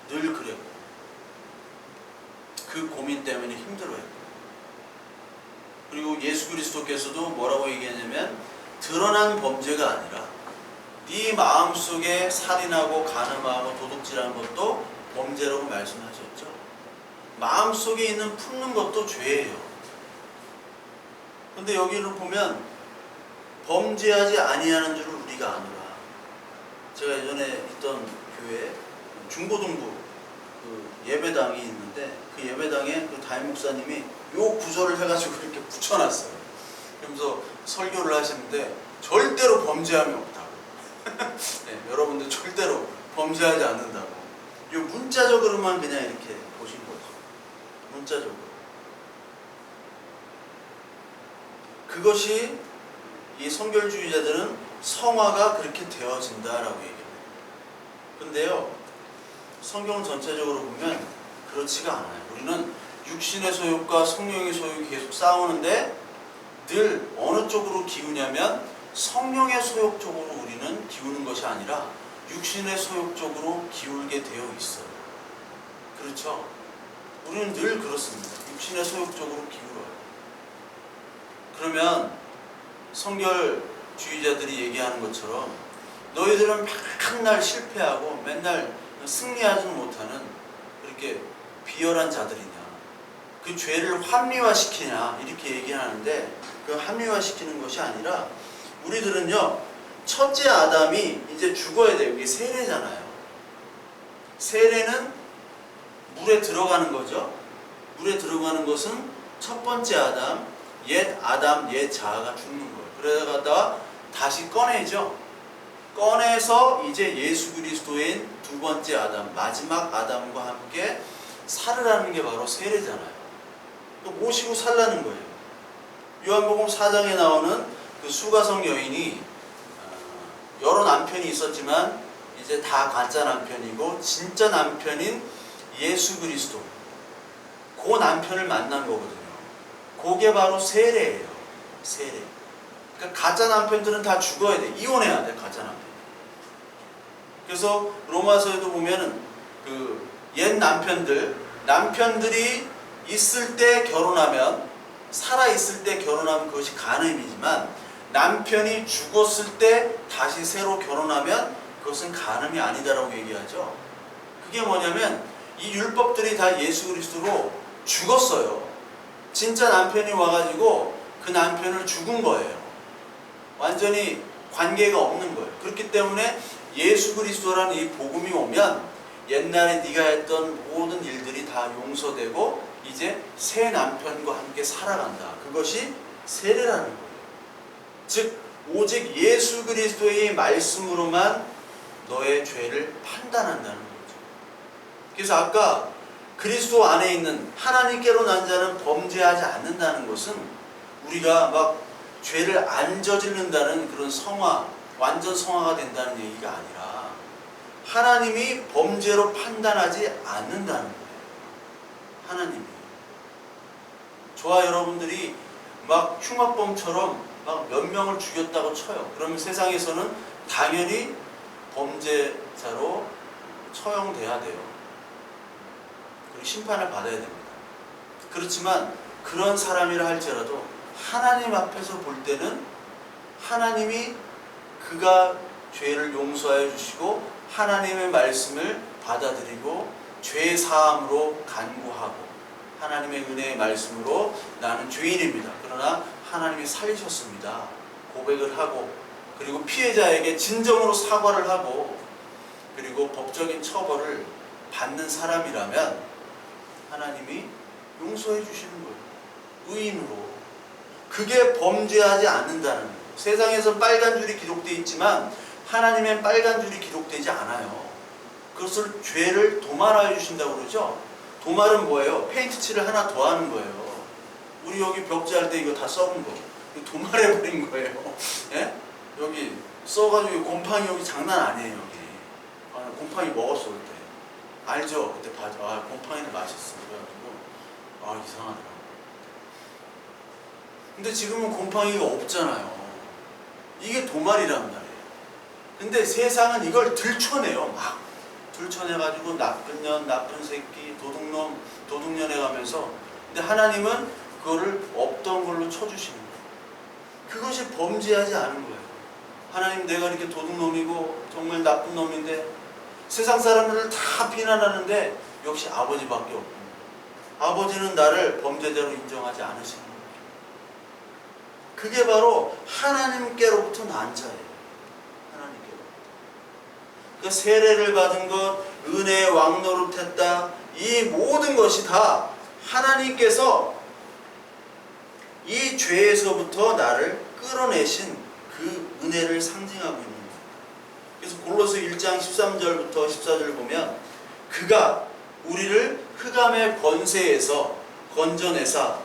늘 그랬고 그 고민 때문에 힘들어했고, 그리고 예수 그리스도께서도 뭐라고 얘기하냐면 드러난 범죄가 아니라 네 마음속에 살인하고 간음하고 도둑질하는 것도 범죄라고 말씀하셨죠. 마음속에 있는 품는 것도 죄예요. 근데 여기를 보면 범죄하지 아니하는 줄을 우리가 아노라. 제가 예전에 있던 교회에 중고등부 그 예배당이 있는데 그 예배당에 그 담임 목사님이 요 구절을 해가지고 이렇게 붙여놨어요. 그러면서 설교를 하시는데 절대로 범죄함이 없다고. 네, 여러분들 절대로 범죄하지 않는다고. 요 문자적으로만 그냥 이렇게 보신 거죠. 문자적으로. 그것이 이 성결주의자들은 성화가 그렇게 되어진다라고 얘기합니다. 근데요, 성경 전체적으로 보면 그렇지가 않아요. 우리는 육신의 소욕과 성령의 소욕이 계속 싸우는데 늘 어느 쪽으로 기우냐면 성령의 소욕 쪽으로 우리는 기우는 것이 아니라 육신의 소욕 쪽으로 기울게 되어 있어요. 그렇죠? 우리는 늘 그렇습니다. 육신의 소욕 쪽으로 기울어요. 그러면 성결주의자들이 얘기하는 것처럼 너희들은 맨날 실패하고 맨날 승리하지 못하는 그렇게 비열한 자들이냐, 그 죄를 합리화시키냐 이렇게 얘기하는데 그 합리화시키는 것이 아니라 우리들은요, 첫째 아담이 이제 죽어야 돼요. 이게 세례잖아요. 세례는 물에 들어가는 거죠. 물에 들어가는 것은 첫 번째 아담, 옛 자아가 죽는 거예요. 그러다가 다시 꺼내죠. 꺼내서 이제 예수 그리스도인 두 번째 아담, 마지막 아담과 함께 살으라는 게 바로 세례잖아요. 또 모시고 살라는 거예요. 요한복음 4장에 나오는 그 수가성 여인이 여러 남편이 있었지만 이제 다 가짜 남편이고 진짜 남편인 예수 그리스도, 그 남편을 만난 거거든요. 그게 바로 세례예요. 세례. 그러니까 가짜 남편들은 다 죽어야 돼. 이혼해야 돼, 가짜 남편. 그래서 로마서에도 보면은 그 옛 남편들이 있을 때 결혼하면, 살아 있을 때 결혼하면 그것이 간음이지만, 남편이 죽었을 때 다시 새로 결혼하면 그것은 간음이 아니다라고 얘기하죠. 그게 뭐냐면 이 율법들이 다 예수 그리스도로 죽었어요. 진짜 남편이 와가지고 그 남편을 죽은 거예요. 완전히 관계가 없는 거예요. 그렇기 때문에 예수 그리스도라는 이 복음이 오면 옛날에 네가 했던 모든 일들이 다 용서되고 이제 새 남편과 함께 살아간다. 그것이 세례라는 거예요. 즉 오직 예수 그리스도의 말씀으로만 너의 죄를 판단한다는 거죠. 그래서 아까 그리스도 안에 있는 하나님께로 난 자는 범죄하지 않는다는 것은 우리가 막 죄를 안 저지른다는 그런 성화, 완전 성화가 된다는 얘기가 아니라 하나님이 범죄로 판단하지 않는다는 거예요. 하나님이. 저와 여러분들이 막 흉악범처럼 막 몇 명을 죽였다고 쳐요. 그러면 세상에서는 당연히 범죄자로 처형돼야 돼요. 그리고 심판을 받아야 됩니다. 그렇지만 그런 사람이라 할지라도 하나님 앞에서 볼 때는 하나님이 그가 죄를 용서해 주시고 하나님의 말씀을 받아들이고 죄 사함으로 간구하고 하나님의 은혜의 말씀으로 나는 죄인입니다. 그러나 하나님이 살리셨습니다. 고백을 하고 그리고 피해자에게 진정으로 사과를 하고 그리고 법적인 처벌을 받는 사람이라면 하나님이 용서해 주시는 거예요. 의인으로. 그게 범죄하지 않는다는 거예요. 세상에서 빨간 줄이 기록되어 있지만 하나님의 빨간 줄이 기록되지 않아요. 그것을 죄를 도말하여 주신다고 그러죠. 도말은 뭐예요? 페인트 칠을 하나 더 하는 거예요. 우리 여기 벽지 할 때 이거 다 썩은 거. 도말해버린 거예요. 예? 여기 써가지고 곰팡이 여기 장난 아니에요. 여기. 아, 곰팡이 먹었어 그때. 알죠? 그때 봐죠. 아, 곰팡이를 마셨어. 그래가지고 아 이상하더라고. 근데 지금은 곰팡이가 없잖아요. 이게 도말이란 말이에요. 근데 세상은 이걸 들춰내요. 막 들춰내가지고 나쁜 년, 나쁜 새끼, 도둑놈, 도둑년 해가면서. 근데 하나님은 그거를 없던 걸로 쳐주시는 거예요. 그것이 범죄하지 않은 거예요. 하나님 내가 이렇게 도둑놈이고 정말 나쁜 놈인데 세상 사람들을 다 비난하는데 역시 아버지밖에 없고 아버지는 나를 범죄자로 인정하지 않으시는 거예요. 그게 바로 하나님께로부터 난 자예요. 하나님께로부터. 그 세례를 받은 것, 은혜의 왕노릇했다. 이 모든 것이 다 하나님께서 이 죄에서부터 나를 끌어내신 그 은혜를 상징하고 있는 거예요. 그래서 골로새 1장 13절부터 14절 보면 그가 우리를 흑암의 권세에서 건져내사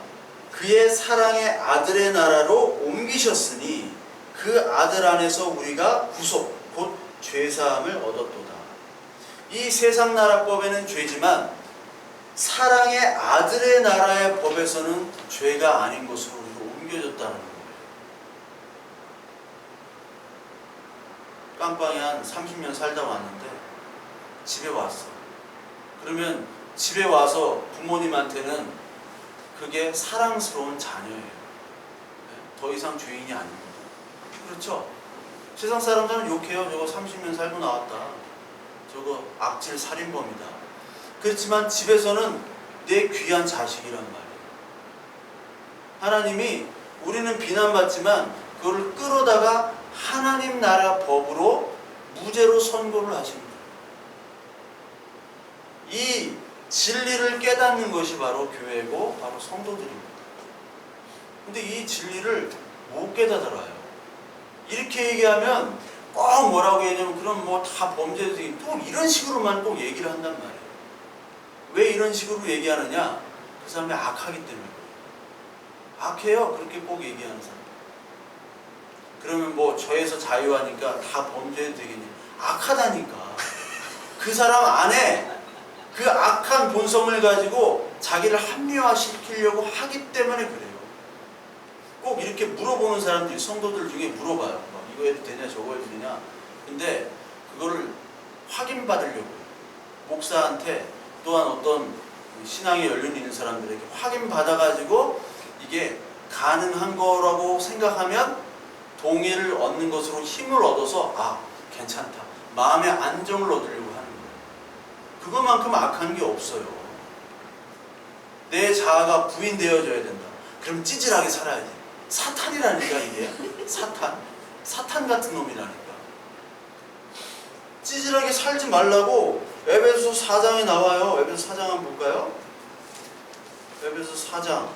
그의 사랑의 아들의 나라로 옮기셨으니 그 아들 안에서 우리가 구속 곧 죄사함을 얻었도다. 이 세상 나라법에는 죄지만 사랑의 아들의 나라의 법에서는 죄가 아닌 것으로 옮겨졌다는 거예요. 깜빵에 한 30년 살다 왔는데 집에 왔어. 그러면 집에 와서 부모님한테는 그게 사랑스러운 자녀예요. 더 이상 죄인이 아닙니다. 그렇죠? 세상 사람들은 욕해요. 저거 30년 살고 나왔다. 저거 악질 살인범이다. 그렇지만 집에서는 내 귀한 자식이란 말이에요. 하나님이 우리는 비난받지만 그걸 끌어다가 하나님 나라 법으로 무죄로 선고를 하십니다. 이 진리를 깨닫는 것이 바로 교회고 바로 성도들입니다. 근데 이 진리를 못 깨닫아요. 이렇게 얘기하면 꼭 뭐라고 얘기하냐면 그럼 뭐 다 범죄지 또 이런 식으로만 꼭 얘기를 한단 말이에요. 왜 이런 식으로 얘기하느냐? 그 사람이 악하기 때문에. 악해요. 그렇게 꼭 얘기하는 사람. 그러면 뭐 죄에서 자유하니까 다 범죄해도 되겠니? 악하다니까. 그 사람 안에 그 악한 본성을 가지고 자기를 합리화시키려고 하기 때문에 그래요. 꼭 이렇게 물어보는 사람들이 성도들 중에 물어봐요. 이거 해도 되냐 저거 해도 되냐. 근데 그거를 확인받으려고 목사한테 또한 어떤 신앙의 연륜이 있는 사람들에게 확인받아가지고 이게 가능한 거라고 생각하면 동의를 얻는 것으로 힘을 얻어서 아 괜찮다 마음의 안정을 얻으려고 하는 거예요. 그것만큼 악한 게 없어요. 내 자아가 부인되어져야 된다. 그럼 찌질하게 살아야지. 사탄이라니까 이게. 사탄 같은 놈이라니까. 찌질하게 살지 말라고 에베소 4장에 나와요. 에베소 4장 한번 볼까요? 에베소 4장.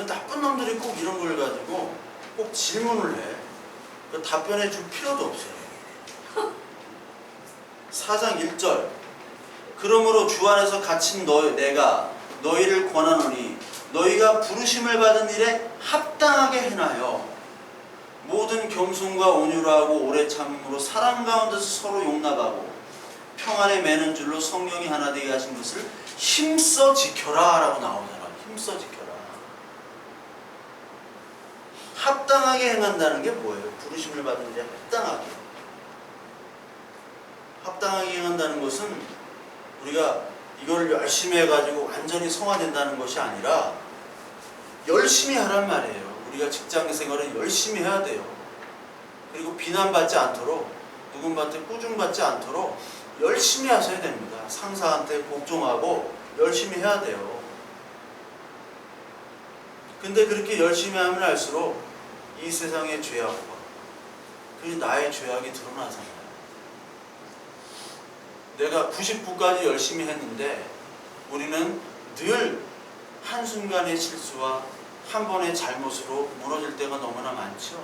나쁜 놈들이 꼭 이런 걸 가지고 꼭 질문을 해. 답변해 줄 필요도 없어요. 4장 1절. 그러므로 주 안에서 갇힌 내가 너희를 권하노니 너희가 부르심을 받은 일에 합당하게 행하여 모든 겸손과 온유하고 오래 참음으로 사랑 가운데서 서로 용납하고 평안에 매는 줄로 성령이 하나 되게 하신 것을 힘써 지켜라 라고 나오잖아. 힘써 지켜라. 합당하게 행한다는 게 뭐예요? 부르심을 받은 일에 합당하게. 합당하게 행한다는 것은 우리가 이걸 열심히 해가지고 완전히 성화된다는 것이 아니라 열심히 하란 말이에요. 우리가 직장생활을 열심히 해야 돼요. 그리고 비난받지 않도록 누군가한테 꾸중받지 않도록 열심히 하셔야 됩니다. 상사한테 복종하고 열심히 해야 돼요. 근데 그렇게 열심히 하면 할수록 이 세상의 죄악과 그리고 나의 죄악이 드러나잖아요. 내가 90부까지 열심히 했는데 우리는 늘 한순간의 실수와 한 번의 잘못으로 무너질 때가 너무나 많죠.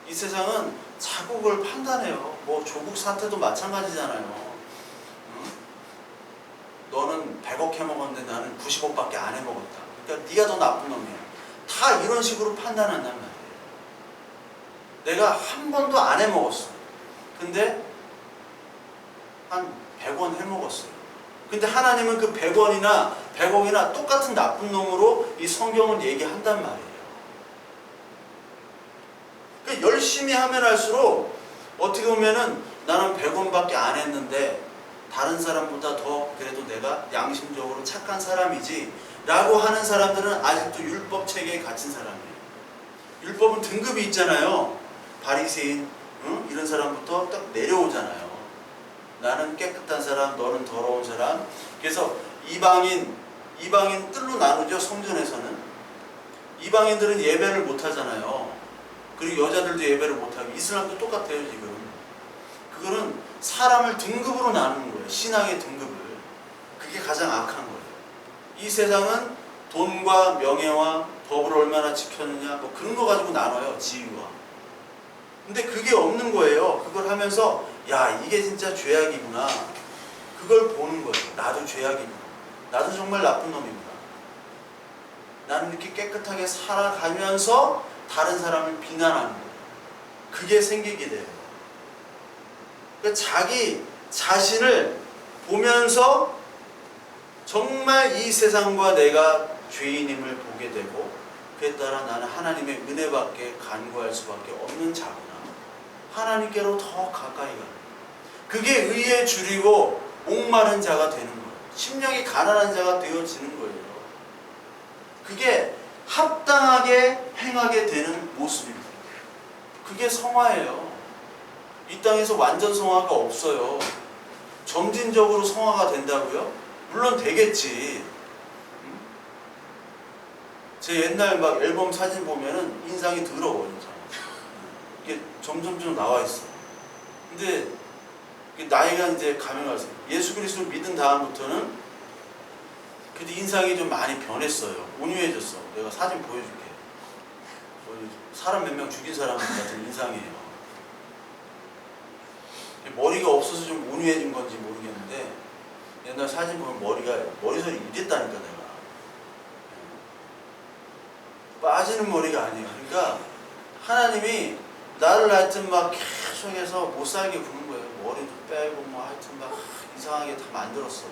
이 세상은 자꾸 그걸 판단해요. 뭐 조국 사태도 마찬가지잖아요. 응? 너는 100억 해먹었는데 나는 90억밖에 안 해먹었다. 그러니까 네가 더 나쁜 놈이야. 다 이런 식으로 판단한단 말이에요. 내가 한 번도 안 해먹었어. 근데 한 100원 해먹었어요. 근데 하나님은 그 100원이나 100억이나 똑같은 나쁜 놈으로 이 성경은 얘기한단 말이에요. 그러니까 열심히 하면 할수록 어떻게 보면은 나는 100원밖에 안 했는데 다른 사람보다 더 그래도 내가 양심적으로 착한 사람이지 라고 하는 사람들은 아직도 율법 체계에 갇힌 사람이에요. 율법은 등급이 있잖아요. 바리새인 이런 사람부터 딱 내려오잖아요. 나는 깨끗한 사람, 너는 더러운 사람. 그래서 이방인 뜰로 나누죠. 성전에서는 이방인들은 예배를 못 하잖아요. 그리고 여자들도 예배를 못 하고 이슬람도 똑같아요. 지금 그거는 사람을 등급으로 나누는 거예요. 신앙의 등급을. 그게 가장 악한 거예요. 이 세상은 돈과 명예와 법을 얼마나 지켰느냐 뭐 그런 거 가지고 나눠요. 지위와. 근데 그게 없는 거예요. 그걸 하면서 야 이게 진짜 죄악이구나. 그걸 보는 거예요. 나도 죄악이구나. 나도 정말 나쁜 놈이구나. 나는 이렇게 깨끗하게 살아가면서 다른 사람을 비난하는 거예요. 그게 생기게 돼요. 그러니까 자기 자신을 보면서 정말 이 세상과 내가 죄인임을 보게 되고 그에 따라 나는 하나님의 은혜밖에 간구할 수밖에 없는 자구나. 하나님께로 더 가까이 가는 거예요. 그게 의에 줄이고 목마른 자가 되는 거예요. 심령이 가난한 자가 되어지는 거예요. 그게 합당하게 행하게 되는 모습입니다. 그게 성화예요. 이 땅에서 완전 성화가 없어요. 점진적으로 성화가 된다고요? 물론 되겠지. 제 옛날 막 앨범 사진 보면은 인상이 더러워 진짜. 이게 점점점 나와 있어. 근데 나이가 이제 가면 갈수록 예수 그리스도를 믿은 다음부터는 그래도 인상이 좀 많이 변했어요. 온유해졌어. 내가 사진 보여줄게. 사람 몇 명 죽인 사람 같은 인상이에요. 머리가 없어서 좀 온유해진 건지 모르겠는데 옛날 사진 보면 머리털이 이랬다니까 내가. 빠지는 머리가 아니에요. 그러니까 하나님이 나를 하여튼 막 계속해서 못살게 구는 거예요. 머리도 빼고 뭐 하여튼 막 이상하게 다 만들었어.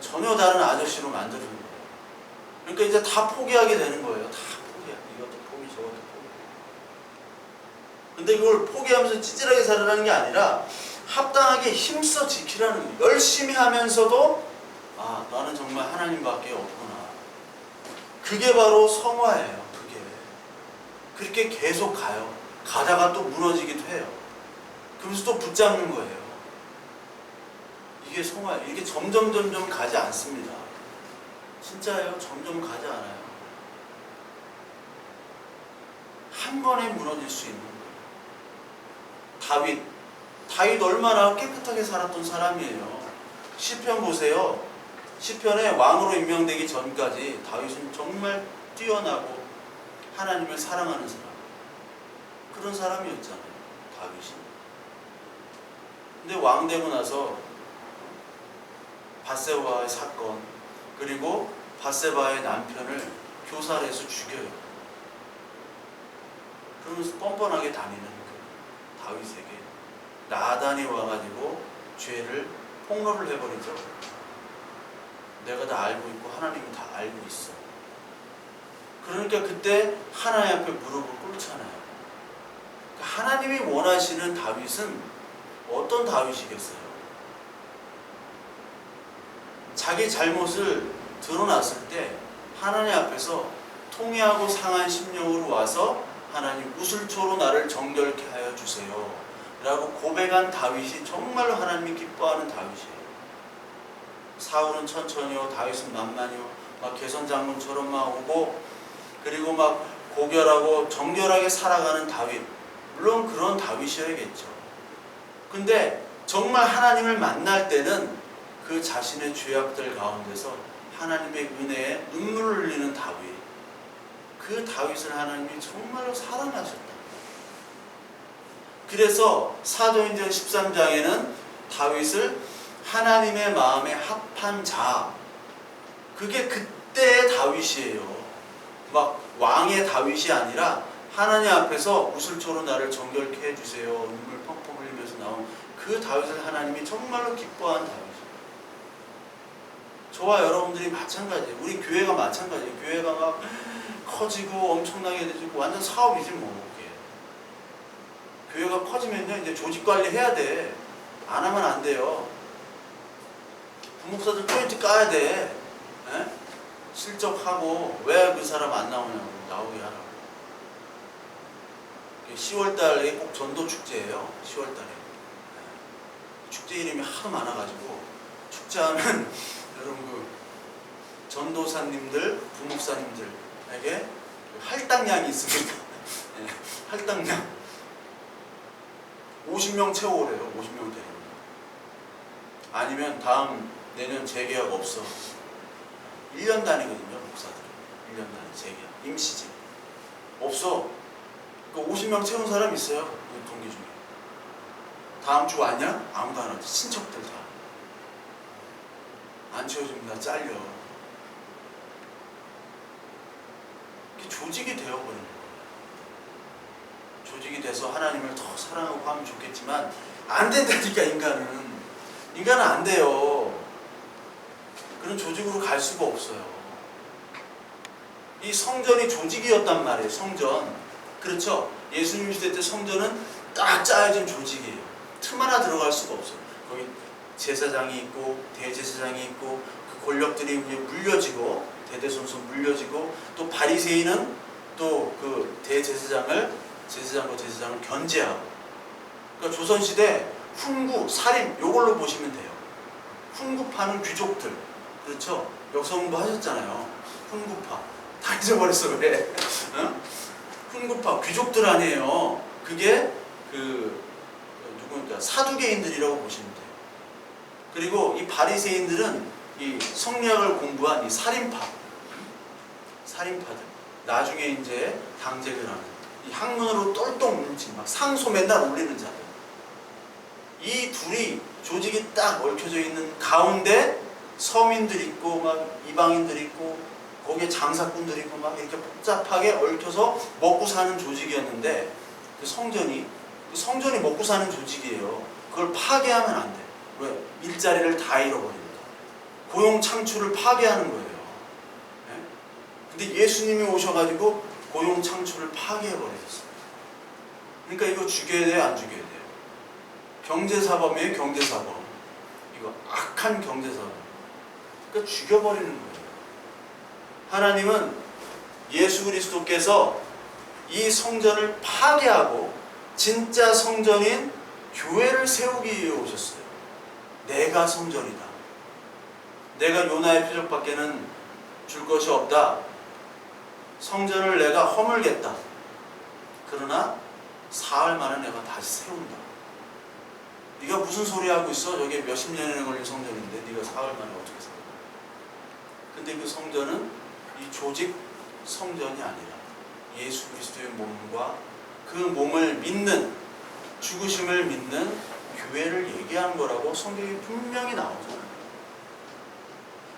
전혀 다른 아저씨로 만드는 거예요. 그러니까 이제 다 포기하게 되는 거예요. 다 포기해. 이것도 포기, 저것도 포기. 근데 이걸 포기하면서 찌질하게 살아라는 게 아니라 합당하게 힘써 지키라는 거예요. 열심히 하면서도 아, 나는 정말 하나님밖에 없구나. 그게 바로 성화예요. 그게. 그렇게 계속 가요. 가다가 또 무너지기도 해요. 그러면서 또 붙잡는 거예요. 이게 성화예요. 이게 점점 가지 않습니다. 진짜예요. 점점 가지 않아요. 한 번에 무너질 수 있는 거예요. 다윗 얼마나 깨끗하게 살았던 사람이에요. 시편 보세요. 시편에 왕으로 임명되기 전까지 다윗은 정말 뛰어나고 하나님을 사랑하는 사람, 그런 사람이었잖아요. 다윗이. 근데 왕 되고 나서 밧세바의 사건, 그리고 밧세바의 남편을 교살해서 죽여요. 그러면서 뻔뻔하게 다니는 그 다윗에게 나단이 와가지고 죄를 폭로를 해버리죠. 내가 다 알고 있고 하나님은 다 알고 있어. 그러니까 그때 하나님 앞에 무릎을 꿇잖아요. 하나님이 원하시는 다윗은 어떤 다윗이겠어요? 자기 잘못을 드러났을 때 하나님 앞에서 통회하고 상한 심령으로 와서 하나님 우슬초로 나를 정결케 하여 주세요 라고 고백한 다윗이 정말로 하나님이 기뻐하는 다윗이에요. 사울은 천천히요, 다윗은 만만히요, 막 개선장군처럼 막 오고, 그리고 막 고결하고 정결하게 살아가는 다윗. 물론 그런 다윗이어야겠죠. 근데 정말 하나님을 만날 때는 그 자신의 죄악들 가운데서 하나님의 은혜에 눈물을 흘리는 다윗. 그 다윗을 하나님이 정말로 사랑하셨다. 그래서 사도행전 13장에는 다윗을 하나님의 마음에 합한 자, 그게 그때의 다윗이에요. 막 왕의 다윗이 아니라 하나님 앞에서 우슬초로 나를 정결케 해주세요, 눈물 펑펑 흘리면서 나온 그 다윗을 하나님이 정말로 기뻐한 다윗이에요. 저와 여러분들이 마찬가지예요. 우리 교회가 마찬가지예요. 교회가 막 커지고 엄청나게 되고 완전 사업이지 뭐. 교회가 커지면요, 이제 조직 관리 해야 돼. 안 하면 안 돼요. 부목사들 포인트 까야 돼. 에? 실적하고 왜 그 사람 안 나오냐고 나오게 하라고. 10월달에 꼭 전도 축제예요. 10월달에. 축제 이름이 하도 많아가지고 축제하면 여러분 그 전도사님들, 부목사님들에게 할당량이 있습니다. 네, 할당량. 50명 채워오래요. 50명 되는. 아니면 내년 재계약 없어. 1년 단위거든요. 목사들은. 1년 단위 재계약. 임시직. 없어. 그 50명 채운 사람 있어요. 우리 동기 중에. 다음 주 왔냐? 아무도 안 왔지. 친척들 다. 안 채워줍니다. 잘려. 이게 조직이 되어버리는 거예요. 조직이 돼서 하나님을 더 사랑하고 하면 좋겠지만 안 된다니까. 인간은 안 돼요. 그런 조직으로 갈 수가 없어요. 이 성전이 조직이었단 말이에요. 성전. 그렇죠? 예수님 시대 때 성전은 딱 짜여진 조직이에요. 틈 하나 들어갈 수가 없어요. 거기 제사장이 있고 대제사장이 있고 그 권력들이 물려지고 대대손손 물려지고 또 바리새인은 또 그 제사장과 제사장을 견제하고. 그러니까 조선시대 훈구, 살인 요걸로 보시면 돼요. 훈구파는 귀족들. 그렇죠? 역사 공부하셨잖아요. 훈구파. 다 잊어버렸어 그래. 어? 훈구파 귀족들 아니에요. 그게 누구니까 사두개인들이라고 보시면 돼요. 그리고 이 바리새인들은 이 성리학을 공부한 이 살인파들. 나중에 이제 당직을 하는 이 학문으로 똘똘 뭉친 막 상소 맨날 올리는 자들. 이 둘이 조직이 딱 얽혀져 있는 가운데 서민들 있고 막 이방인들 있고 거기에 장사꾼들 있고 막 이렇게 복잡하게 얽혀서 먹고 사는 조직이었는데 그 성전이 먹고 사는 조직이에요. 그걸 파괴하면 안 돼. 왜? 일자리를 다 잃어버립니다. 고용 창출을 파괴하는 거예요. 네? 근데 예수님이 오셔가지고 고용 창출을 파괴해버리셨어요. 그러니까 이거 죽여야 돼요, 안 죽여야 돼요? 경제사범이에요, 경제사범. 이거 악한 경제사범. 그러니까 죽여버리는 거예요. 하나님은 예수 그리스도께서 이 성전을 파괴하고 진짜 성전인 교회를 세우기 위해 오셨어요. 내가 성전이다. 내가 요나의 표적밖에는 줄 것이 없다. 성전을 내가 허물겠다. 그러나 사흘 만에 내가 다시 세운다. 네가 무슨 소리 하고 있어? 저게 몇십 년이나 걸린 성전인데 네가 사흘 만에 어떻게 세워? 근데 그 성전은 이 조직 성전이 아니라 예수 그리스도의 몸과 그 몸을 믿는, 죽으심을 믿는 교회를 얘기하는 거라고 성경이 분명히 나오잖아요.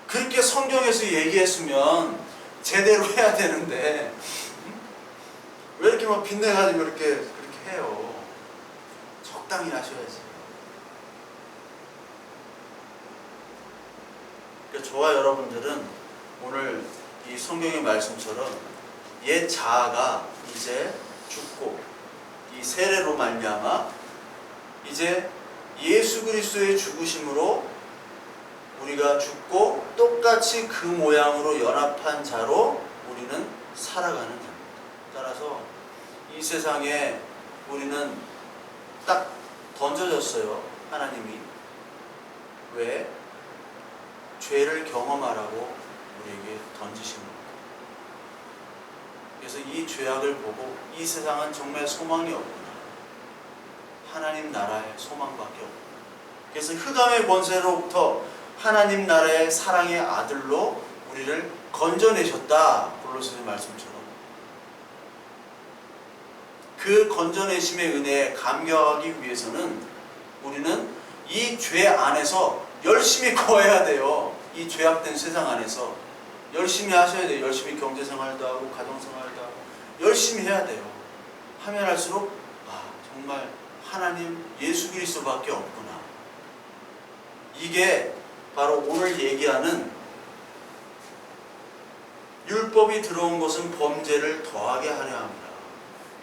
그렇게 성경에서 얘기했으면 제대로 해야 되는데 왜 이렇게 막 빗내가지고 그렇게 해요? 적당히 하셔야지. 그러니까 저와 여러분들은 오늘 이 성경의 말씀처럼 옛 자아가 이제 죽고 이 세례로 말미암아 이제 예수 그리스도의 죽으심으로 우리가 죽고 똑같이 그 모양으로 연합한 자로 우리는 살아가는 자입니다. 따라서 이 세상에 우리는 딱 던져졌어요. 하나님이. 왜? 죄를 경험하라고 우리에게 던지신 겁니다. 그래서 이 죄악을 보고 이 세상은 정말 소망이 없구나. 하나님 나라의 소망밖에 없구나. 그래서 흑암의 권세로부터 하나님 나라의 사랑의 아들로 우리를 건져내셨다. 골로새서 말씀처럼. 그 건져내심의 은혜에 감격하기 위해서는 우리는 이 죄 안에서 열심히 거해야 돼요. 이 죄악된 세상 안에서 열심히 하셔야 돼요. 열심히 경제생활도 하고 가정생활도 하고 열심히 해야 돼요. 하면 할수록 정말 하나님 예수 그리스도밖에 없구나. 이게 바로 오늘 얘기하는 율법이 들어온 것은 범죄를 더하게 하려 합니다.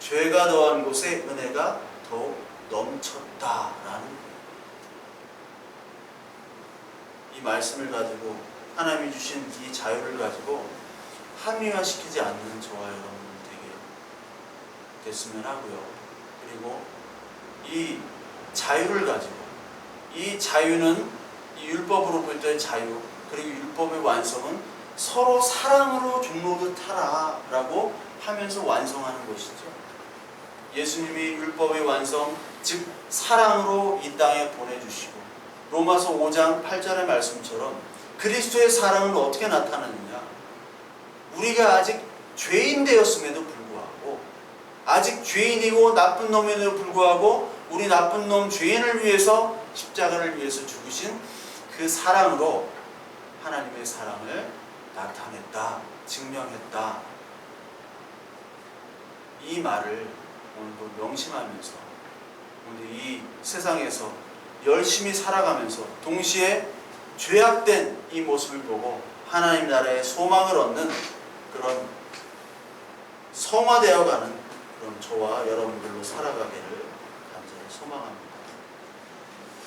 죄가 더한 곳에 은혜가 더욱 넘쳤다라는 거예요. 이 말씀을 가지고 하나님이 주신 이 자유를 가지고 합리화시키지 않는 저와 여러분 되게 됐으면 하고요. 그리고 이 자유를 가지고 이 자유는 이 율법으로부터의 자유 그리고 율법의 완성은 서로 사랑으로 종로를 타라 라고 하면서 완성하는 것이죠. 예수님이 율법의 완성 즉 사랑으로 이 땅에 보내주시고 로마서 5장 8절의 말씀처럼 그리스도의 사랑은 어떻게 나타나느냐. 우리가 아직 죄인 되었음에도 불구하고 아직 죄인이고 나쁜 놈에도 불구하고 우리 나쁜 놈 죄인을 위해서 십자가를 위해서 죽으신 그 사랑으로 하나님의 사랑을 나타냈다. 증명했다. 이 말을 오늘도 명심하면서 오늘 이 세상에서 열심히 살아가면서 동시에 죄악된 이 모습을 보고 하나님 나라의 소망을 얻는 그런 성화되어가는 그런 저와 여러분들로 살아가기를 간절히 소망합니다.